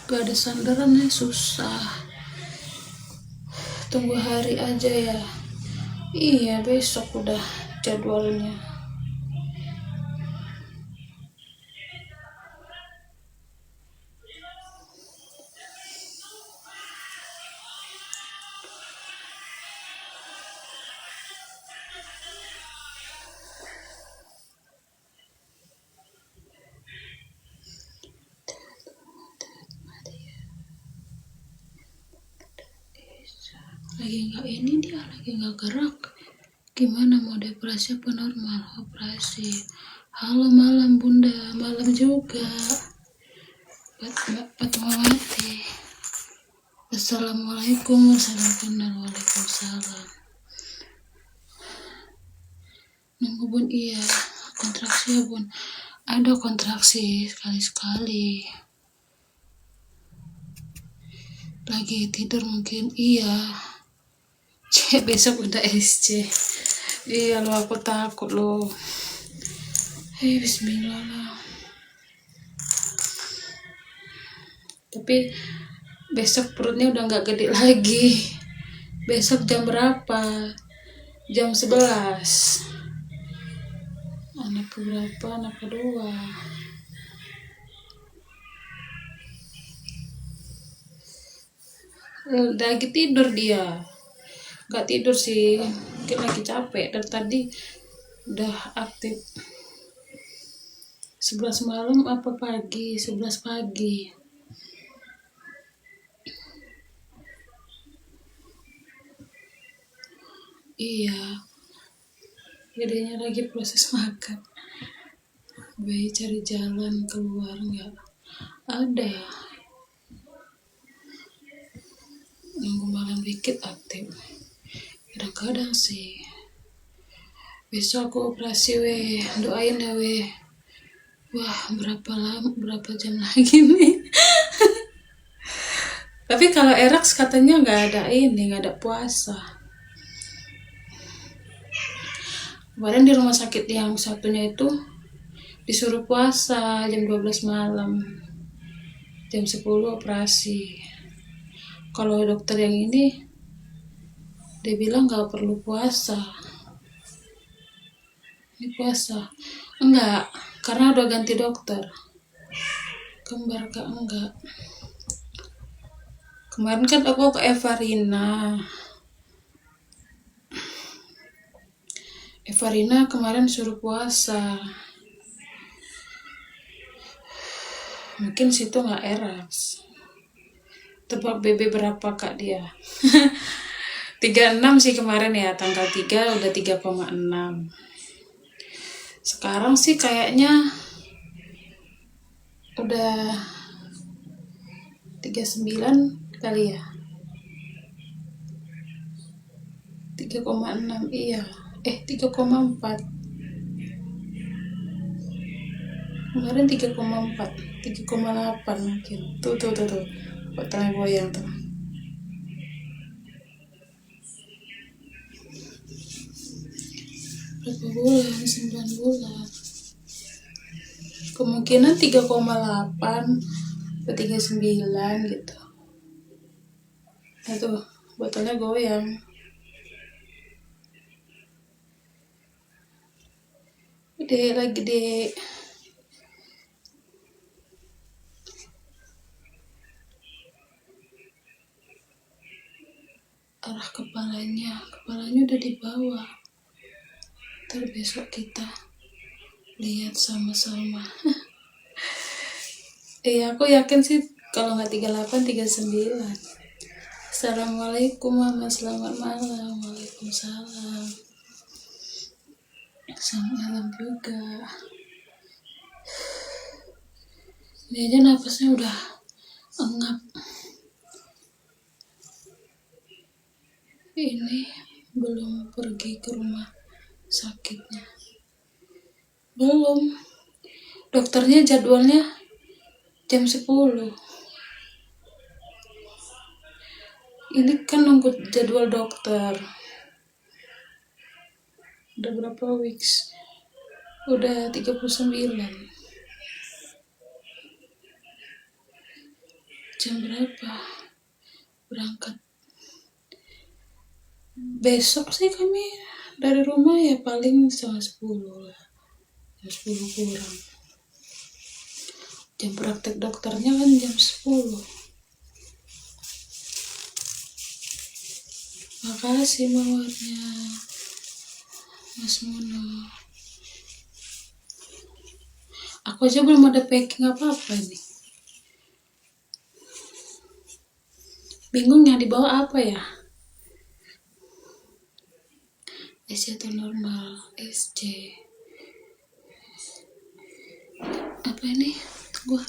Gak ada sandarannya, susah. Tunggu hari aja ya. Iya, besok udah jadwalnya. Lagi nggak ini, dia lagi nggak gerak. Gimana mau operasi apa normal? Operasi. Halo malam bunda, malam juga. Fatmawati. Assalamualaikum, waalaikumsalam. Nunggu bun, iya. Kontraksi ya bun. Ada kontraksi sekali-sekali. Lagi tidur mungkin, iya. Besok udah SC. Iya lo, aku takut lo. Bismillah lah. Tapi besok perutnya udah nggak gede lagi. Besok jam berapa? Jam 11. Anak berapa? Anak kedua. Lagi tidur dia. Gak tidur sih, mungkin lagi capek. Dari tadi udah aktif. 11 malam apa pagi? 11 pagi. Iya. Gedenya lagi proses makan. Bayi cari jalan keluar nggak? Ada. Nunggu malam dikit aktif. Kadang-kadang sih. Besok aku operasi weh, doain ya weh. Wah, berapa jam lagi nih? Tapi kalau Erax katanya nggak ada puasa. Kemarin di rumah sakit yang satunya itu disuruh puasa jam 12 malam. Jam 10 operasi. Kalau dokter yang ini dia bilang nggak perlu puasa. Ini puasa. Enggak, karena udah ganti dokter. Kembar kak, enggak. Kemarin kan aku ke Evarina. Evarina kemarin suruh puasa. Mungkin situ nggak Erax. Tebak BB berapa kak dia? 36 sih kemarin ya, tanggal 3 udah 3,6. Sekarang sih kayaknya udah 39 kali ya. 3,6 iya. 3,4. Kemarin 3,4, 3,8 mungkin. Tuh. Potongnya goyang tuh. Berapa bulan? 9 bulan. Kemungkinan 3,8 atau 39 gitu. Nah tuh, botolnya goyang. Lagi deh. Arah kepalanya udah di bawah. Ntar besok kita lihat sama-sama. Aku yakin sih kalau nggak 38, 39. Assalamualaikum mama, selamat malam. Waalaikumsalam. Selamat malam juga. Ini aja napasnya udah engap. Ini belum pergi ke rumah sakitnya. Belum. Dokternya jadwalnya jam 10. Ini kan nunggu jadwal dokter. Udah berapa weeks? Udah 39. Jam berapa berangkat? Besok sih kami dari rumah ya paling 9:30 lah. Jam 10 kurang. Jam praktek dokternya kan jam 10. Makasih mawarnya, Mas Mono. Aku aja belum ada packing apa-apa nih. Bingung yang dibawa apa ya? SC atau normal? SC. Apa ini? Tunggu.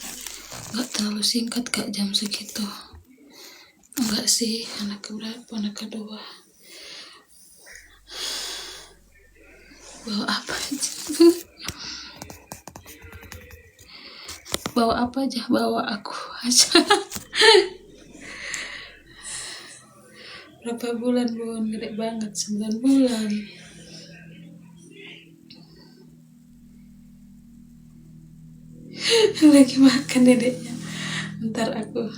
Gak terlalu singkat kak jam segitu. Enggak sih, anak keberapa? Anak kedua. Bawa apa aja? Bawa apa aja? Bawa aku aja. Berapa bulan bun? Gede banget, 9 bulan. Lagi makan dedeknya. Ntar aku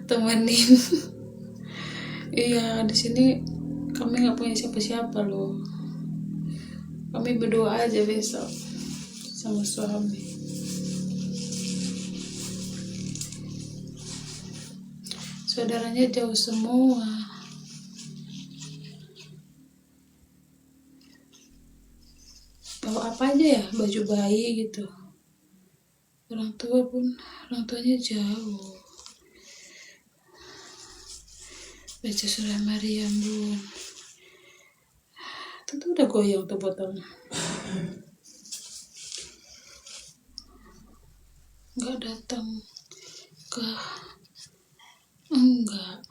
temenin. Iya, di sini kami nggak punya siapa-siapa loh. Kami berdua aja besok sama suami. Saudaranya jauh semua. Bawa apa aja ya? Baju bayi gitu. Orang tuanya jauh. Baca surah Maryam bun. Itu tuh udah goyang tuh botolnya. Nggak datang ke enggak.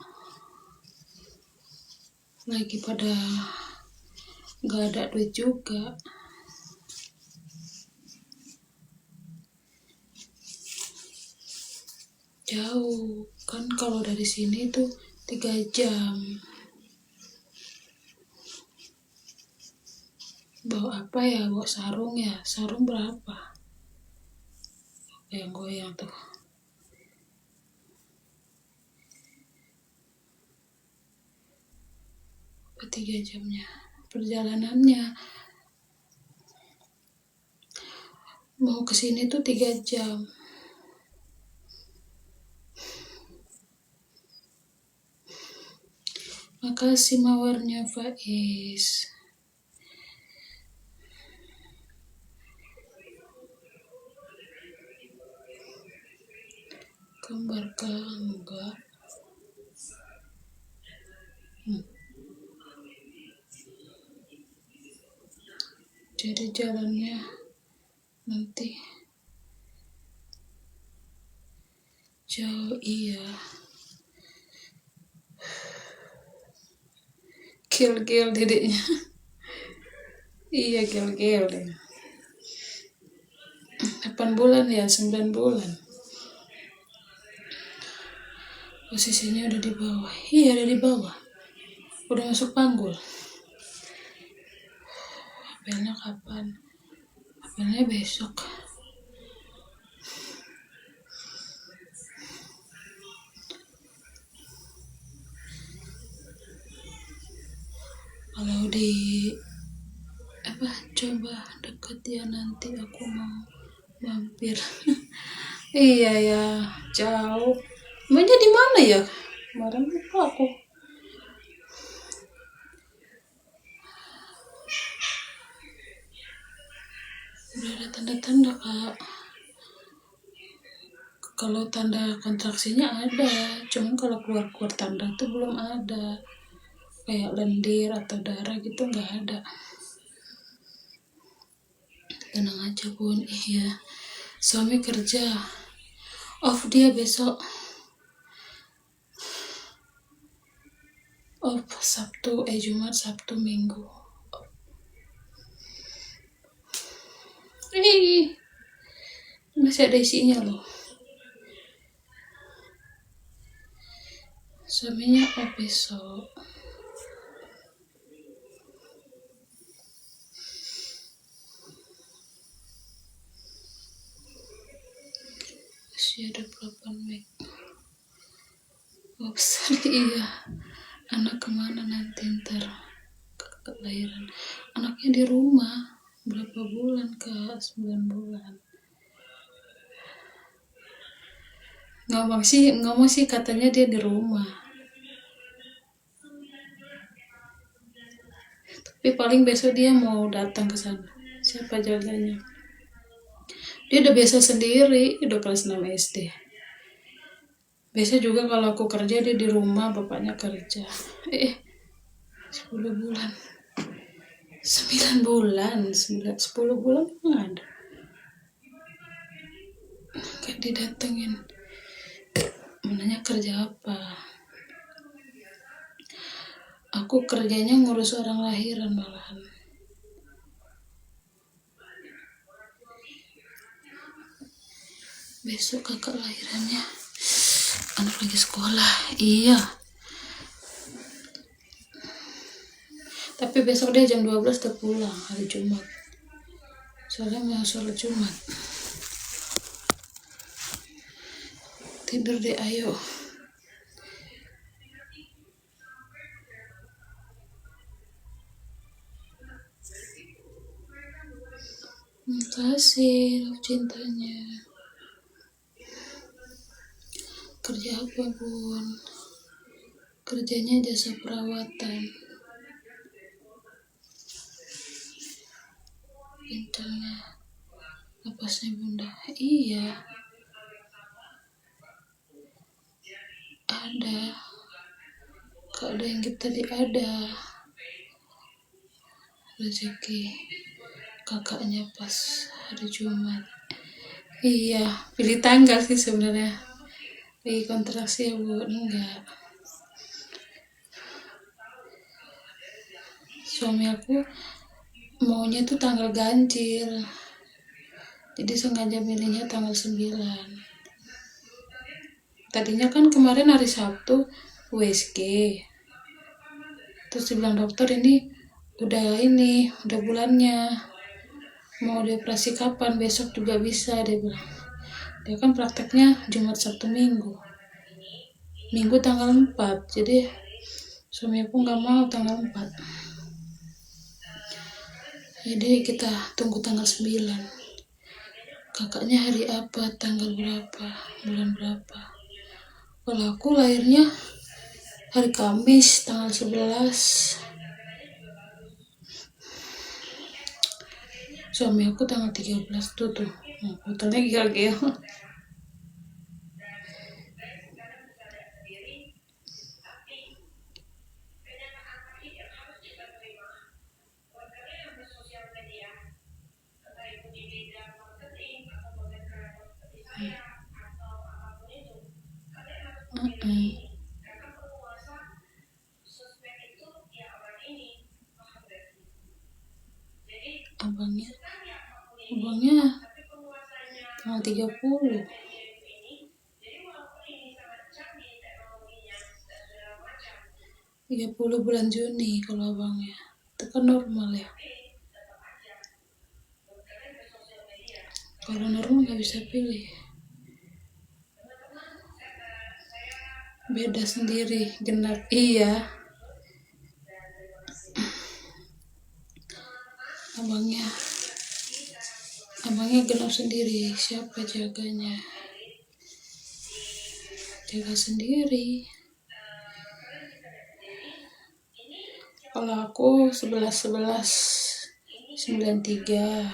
Lagi pada nggak ada duit juga. Jauh kan, kalau dari sini tuh 3 jam. Bawa apa ya? Bawa sarung ya? Sarung berapa? Yang goyang tuh. Apa 3 jamnya? Perjalanannya mau kesini tuh 3 jam. Makasih mawarnya Faiz. Gambar enggak. Jadi jalannya nanti jauh. Iya. Gel dedeknya. Iya gel deh. 8 bulan ya, 9 bulan. Posisinya udah di bawah. Iya, udah di bawah. Udah masuk panggul. Apelnya kapan? Apelnya besok. Kalau coba deket ya, nanti aku mau mampir. Iya ya, jauh. Emangnya di mana ya? Kemarin lupa aku. Udah ada tanda-tanda kak. Kalau tanda kontraksinya ada, cuman kalau keluar tanda tuh belum ada. Kayak lendir atau darah gitu nggak ada. Tenang aja bun. Iya, suami kerja, off dia besok. Off Jumat, Sabtu, Minggu. Masih ada isinya loh. Suaminya off besok. Masih ada 8 meg. Oh, besar. Iya. Anak kemana nanti ntar kakak lahiran? Anaknya di rumah. Berapa bulan, Kak? 9 bulan. Ngomong sih katanya dia di rumah. Tapi paling besok dia mau datang ke sana. Siapa jaganya? Dia udah biasa sendiri, udah kelas 6 SD. Biasa juga kalau aku kerja dia di rumah, bapaknya kerja. 10 bulan. 9 bulan, 10 bulan nggak ada. Kayak didatengin. Menanya kerja apa? Aku kerjanya ngurus orang lahiran malahan. Besok kakak lahirannya. Anak lagi sekolah. Iya. Tapi besok dia jam 12 udah pulang hari Jumat. Soalnya mau sholat Jumat. Tidur deh, ayo. Makasih cintanya. Kerja apa, Bun? Kerjanya jasa perawatan. Pintarnya napasnya bunda. Iya. Ada. Kak ada yang tadi ada. Rezeki kakaknya pas hari Jumat. Iya, pilih tanggal sih sebenarnya. Lagi kontraksi ya, Bu? Enggak. Suami aku maunya tuh tanggal ganjil. Jadi sengaja milihnya tanggal 9. Tadinya kan kemarin hari Sabtu USG. Terus dibilang dokter ini udah bulannya. Mau dioperasi kapan? Besok juga bisa, dia bilang. Dia kan prakteknya Jumat, Sabtu, Minggu. Minggu tanggal 4. Jadi suami aku nggak mau tanggal 4. Jadi kita tunggu tanggal 9. Kakaknya hari apa, tanggal berapa, bulan berapa. Kalau aku lahirnya hari Kamis tanggal 11. Suami aku tanggal 13 tuh. Fotonya gila-gila. Abangnya tanggal 30. 30 bulan Juni kalau abangnya. Itu kan normal ya. Kalau normal nggak bisa pilih. Beda sendiri, genap. Iya. Abangnya genap sendiri. Siapa jaganya? Jaga sendiri. Kalau aku 11/11/93.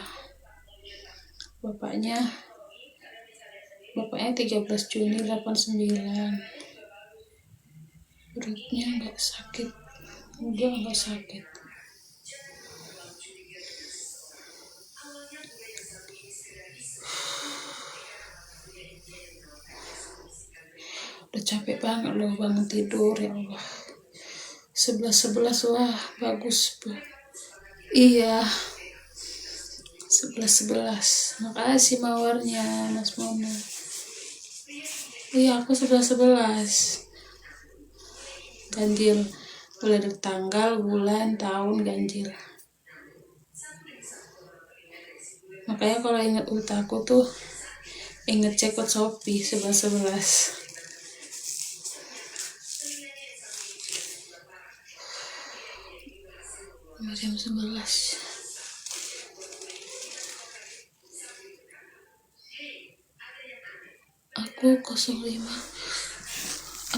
Bapaknya 13 Juni 89. Perutnya nggak sakit. Udah nggak sakit. Udah capek banget loh bangun tidur, ya Allah. 11/11, wah bagus, Bu. Iya. 11/11. Makasih mawarnya, Mas Mona. Iya, aku 11/11. Ganjil. Boleh dari tanggal, bulan, tahun ganjil. Makanya kalau ingat aku tuh inget cekot Shopee 11.11. Jam 11. Aku 05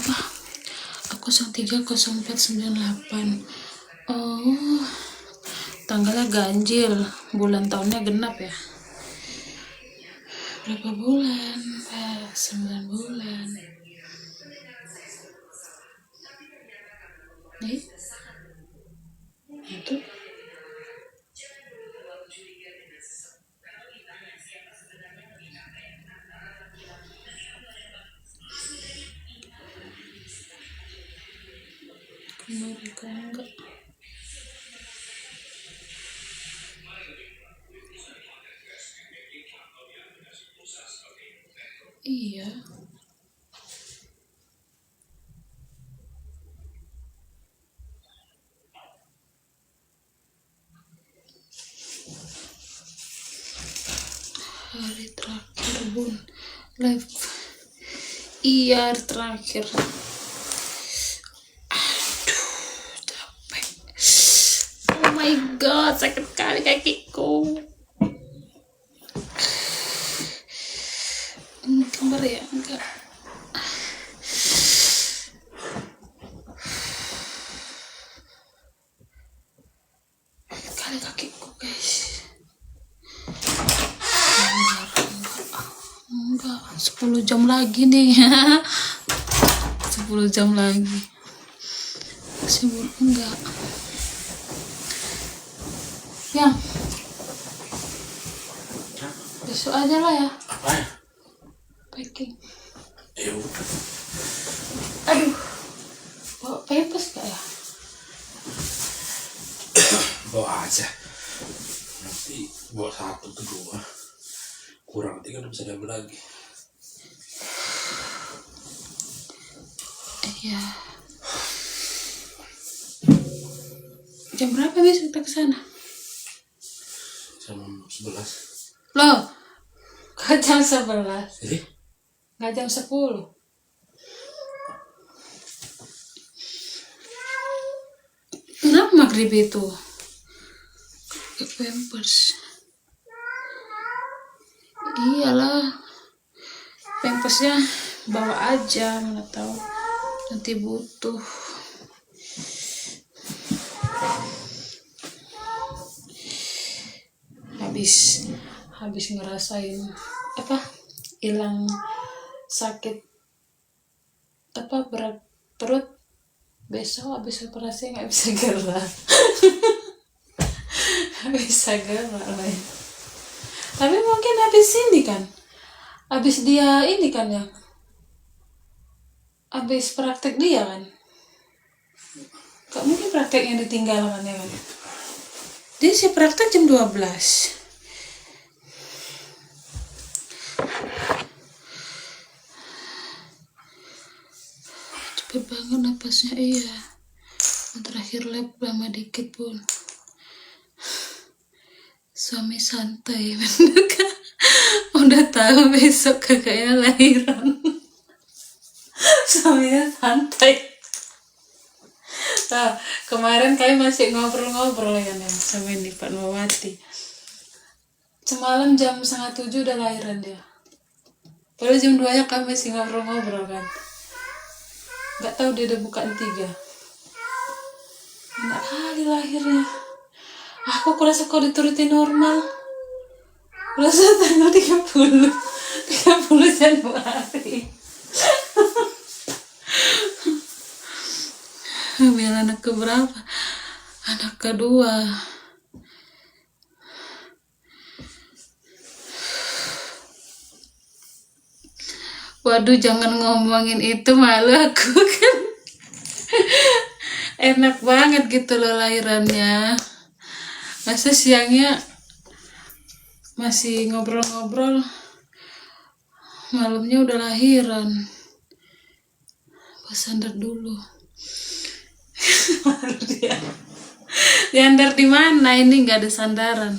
apa? Aku 030498. Oh, tanggalnya ganjil, bulan tahunnya genap ya. Berapa bulan? 9 bulan. Nih. Itu. Kembalikan enggak? Iya. Hari terakhir bun live. Iya, hari terakhir. Oh my god, sakit kali kakiku. Gambar ya, enggak. Kali kakiku guys. Enggak, 10 jam lagi nih. 10 jam lagi. Sibuk enggak? Ya. Besok aja lah ya.
Apa ya?
Packing.
Udah.
Aduh. Bawa papers gak ya?
Bawa aja. Nanti bawa 1 atau 2. Kurang 3 udah bisa diambil lagi.
Iya. Jam berapa besok kita kesana?
Jam 11.
Loh, kok jam 11?
Jadi?
Nggak jam 10? Kenapa maghrib itu? Ke Pampers. Iyalah. Pampersnya bawa aja, mana tahu nanti butuh. Habis ngerasain apa? Hilang sakit apa berat perut, besok habis operasi nggak bisa gerak. Nggak bisa gerak lah. Tapi mungkin habis ini kan, habis dia ini kan ya, habis praktek dia kan, gak mungkin prakteknya ditinggalkan ya kan. Dia sih praktek jam 12. Cepet banget napasnya, iya. Terakhir lab lama dikit pun. Suami santai bener kan? Udah tahu besok kakaknya lahiran. Suaminya santai. Nah, kemarin kalian masih ngobrol-ngobrol ya nih sama ini Pak Mawati. Semalam jam 6:30 udah lahiran dia. Padahal jam 2 ya kami masih ngobrol-ngobrol kan. Gak tahu dia udah bukaan 3. Enak kali lahirnya. Aku kurasa kau dituruti normal. Kurasa tanggal 30 Januari. Biar anak keberapa? Anak kedua. Waduh, jangan ngomongin itu, malu aku kan. Enak banget gitu loh lahirannya. Masa siangnya masih ngobrol-ngobrol, malamnya udah lahiran. Pas sandar dulu. Dia diandar di mana? Ini nggak ada sandaran.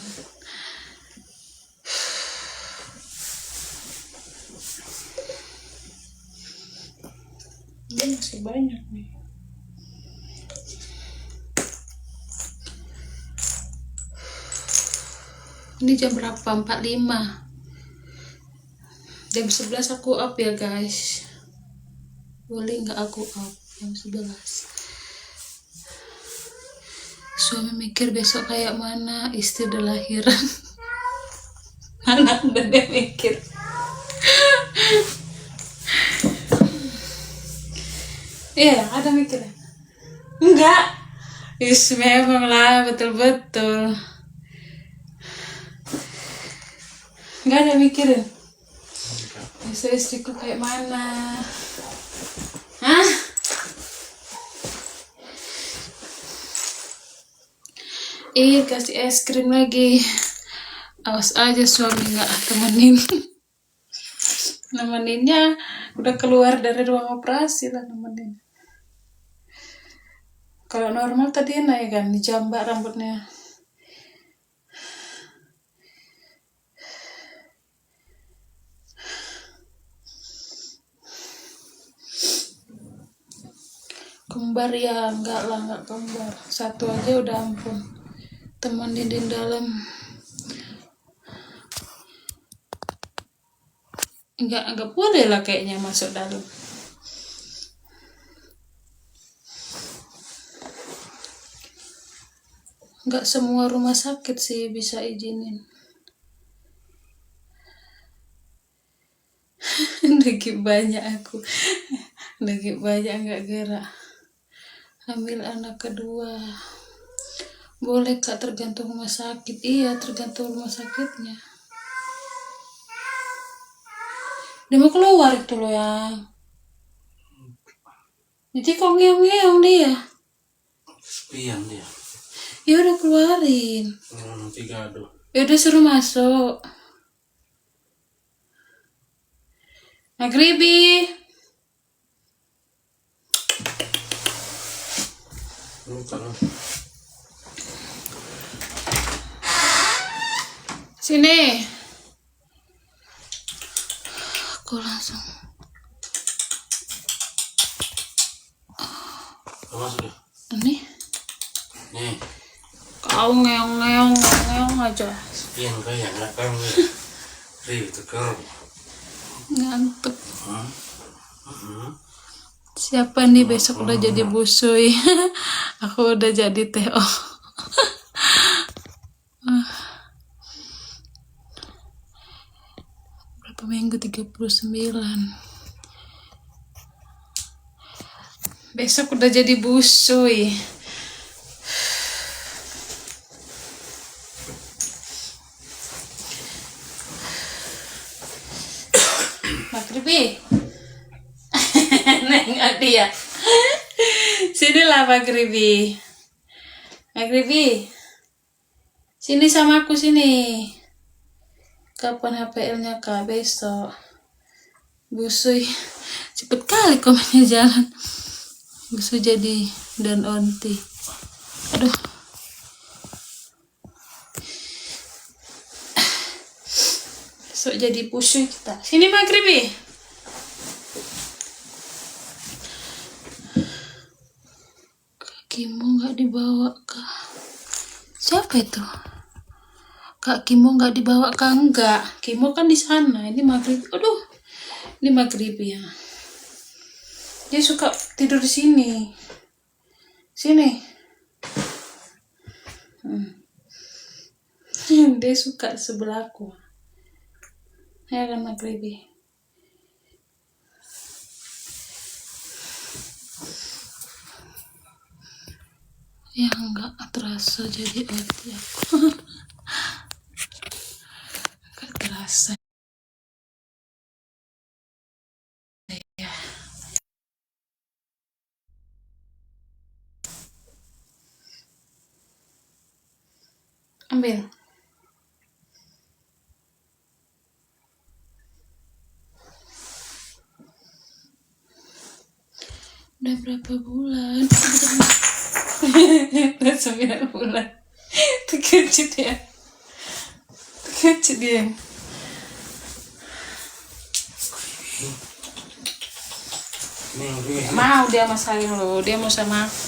Ini masih banyak nih. Ini jam berapa? 45. Jam 11 aku up ya guys. Boleh nggak aku up jam 11? Suami mikir besok kayak mana, istri udah lahiran. Anak udah dia mikir. Iya, ada mikirnya. Enggak. Memang lah, betul-betul. Enggak ada mikirin. Besok istriku kayak mana? Hah? Kasih es krim lagi. Awas aja suami nggak temenin. Nemeninnya udah keluar dari ruang operasi lah nemenin. Kalau normal tadi enak ya kan, dijambak rambutnya. Kembar ya, enggak lah, enggak kembar. Satu aja udah ampun. Temenin di dalam. Enggak boleh lah kayaknya masuk dalam. Enggak semua rumah sakit sih bisa izinin. Lagi banyak aku. Lagi banyak enggak gerak. Hamil anak kedua. Boleh Kak, tergantung rumah sakit. Iya, tergantung rumah sakitnya. Dia mau keluar itu loh ya. Jadi kok ngeong-ngeong dia.
Sepian dia.
Ya udah keluarin.
Nanti gaduh.
Ya udah suruh masuk. Maghribi. Sini. Aku langsung.
Masuk ya.
Ini.
Nih.
Kau ngeong aja.
Sepian kayak nggak kamu. Itu kau.
Ngantuk. Siapa nih besok udah jadi busui? Aku udah jadi TO. Berapa minggu? 39. Besok udah jadi busui. Maghribi. Nengok dia. Sinilah Maghribi. Maghribi. Sini sama aku sini. Kapan HPL-nya Kak? Besok. Busui. Cepet kali komennya jalan. Busui jadi dan onti. Aduh. Besok jadi busui kita. Sini Maghribi. Kimo nggak dibawa Kak. Siapa itu? Kak Kimo nggak dibawa Kak? Enggak. Kimo kan di sana. Ini Maghribi. Aduh. Ini Maghribi ya. Dia suka tidur di sini. Sini. Dia suka sebelahku. Ya kan Maghribi. Ya enggak terasa jadi OT aku. Enggak terasa. Ya. Ambil. Udah berapa bulan? Udah 9 bulan. Terkejut ya. Terkejut dia. Mau dia sama saya lo, dia mau sama aku.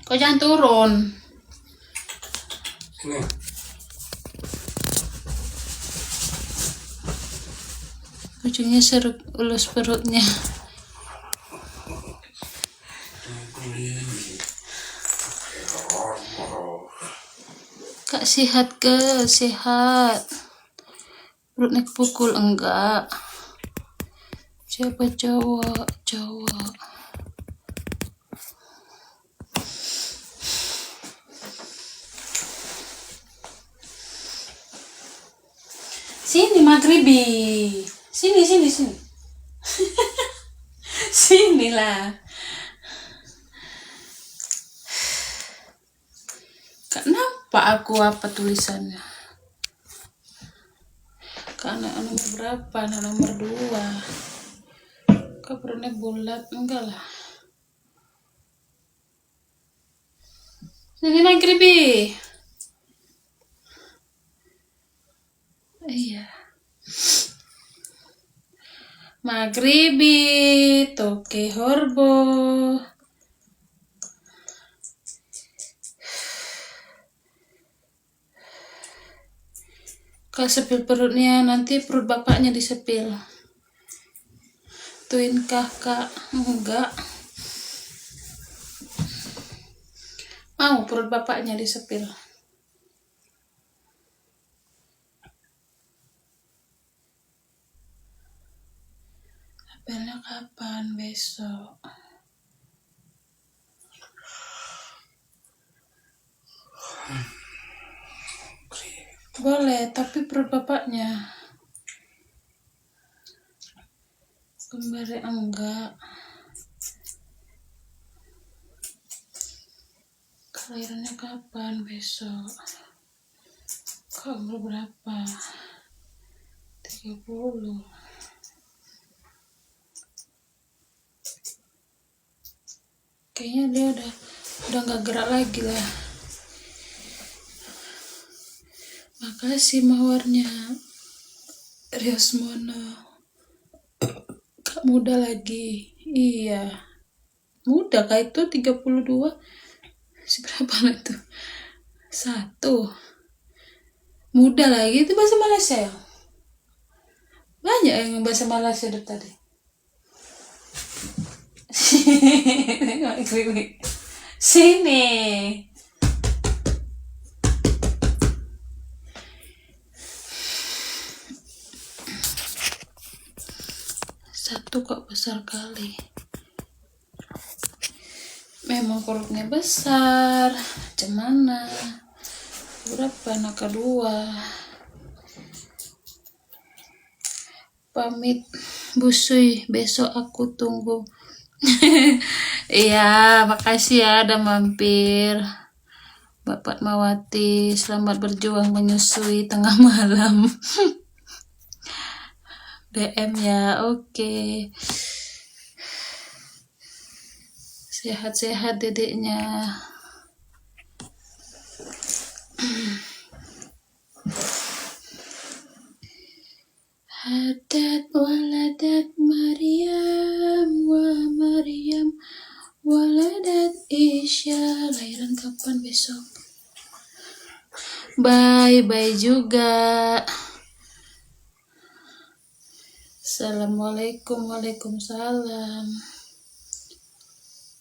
Kau jangan turun.
Sini.
Ujungnya serut ulus perutnya. Kak sehat ke? Sehat. Perutnya kepukul enggak? Siapa cowok? Cowok. Sini Maghribi. Sini. Sinilah. Kak nampak aku apa tulisannya? Kak anak nomor berapa? Anak nomor 2. Kak perutnya bulat? Enggak lah. Sini Maghribi. Iya. Maghribi, toke horbo. Kalau sepil perutnya, nanti perut bapaknya disepil. Tuin kakak, enggak. Mau perut bapaknya disepil. Apelnya kapan? Besok. Boleh, tapi perut bapaknya. Kembali enggak. Kelahirannya kapan? Besok. Kau umur berapa? 30. Kayaknya dia udah nggak gerak lagi lah. Makasih mawarnya Riosmono. Kak muda lagi. Iya. Muda kak itu 32. Seberapa lah itu? 1. Muda lagi itu bahasa Malaysia ya? Banyak yang bahasa Malaysia dari tadi. Sini. Satu kok besar kali. Memang perutnya besar. Macam mana? Berapa anak kedua? Pamit busui, besok aku tunggu. Iya, makasih ya udah mampir. Bapak Mawati, selamat berjuang menyusui tengah malam. DM ya, oke. Sehat-sehat dedeknya. Hadat waladat Maryam wa Maryam waladat Isya. Lahiran kapan besok? Bye juga. Assalamualaikum, waalaikumsalam.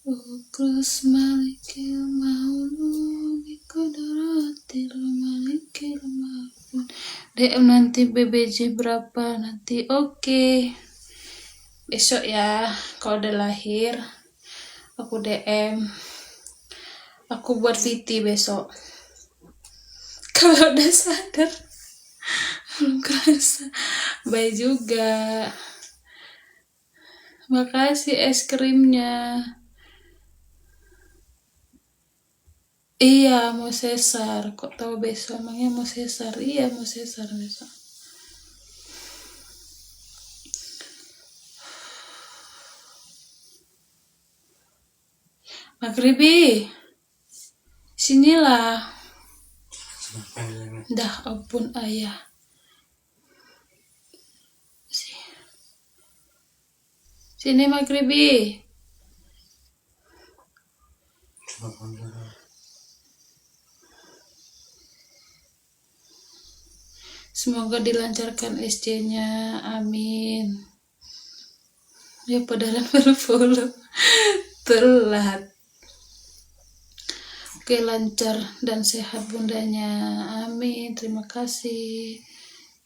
Ukrus malikil maulud bikodoratil malikil maulud. DM nanti BBJ berapa nanti? Oke. Besok ya, kalau udah lahir aku DM. Aku buat VT besok. Kalau udah sadar. Belum kerasa. Bye juga. Makasih es krimnya. Iya, mau sesar. Kok tahu besok? Emangnya mau sesar? Iya, mau sesar besok. Maghribi. Sinilah. Dah ampun ayah. Sini Magribi. Semoga dilancarkan SC-nya, amin. Ya padahal baru follow. Telat. Oke, lancar dan sehat bundanya, amin. Terima kasih.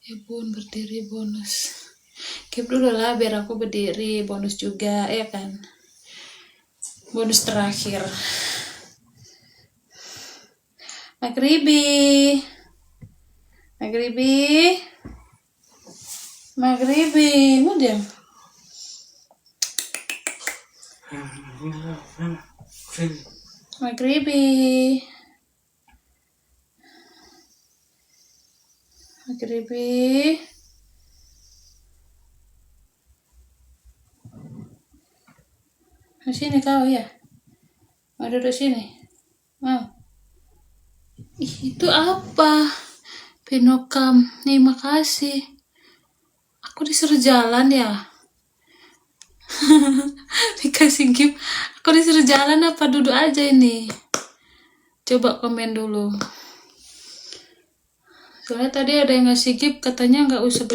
Ya bun, berdiri bonus. Keep dulu lah biar aku berdiri, bonus juga, ya kan? Bonus terakhir. Magribi. Mau diam? Magribi. Di sini kau ya? Mau duduk sini? Mau? Ih, itu apa? Pinokam. Nih, makasih. Aku disuruh jalan ya? Dikasih gift. Aku disuruh jalan apa duduk aja ini? Coba komen dulu. Soalnya tadi ada yang ngasih gift katanya nggak usah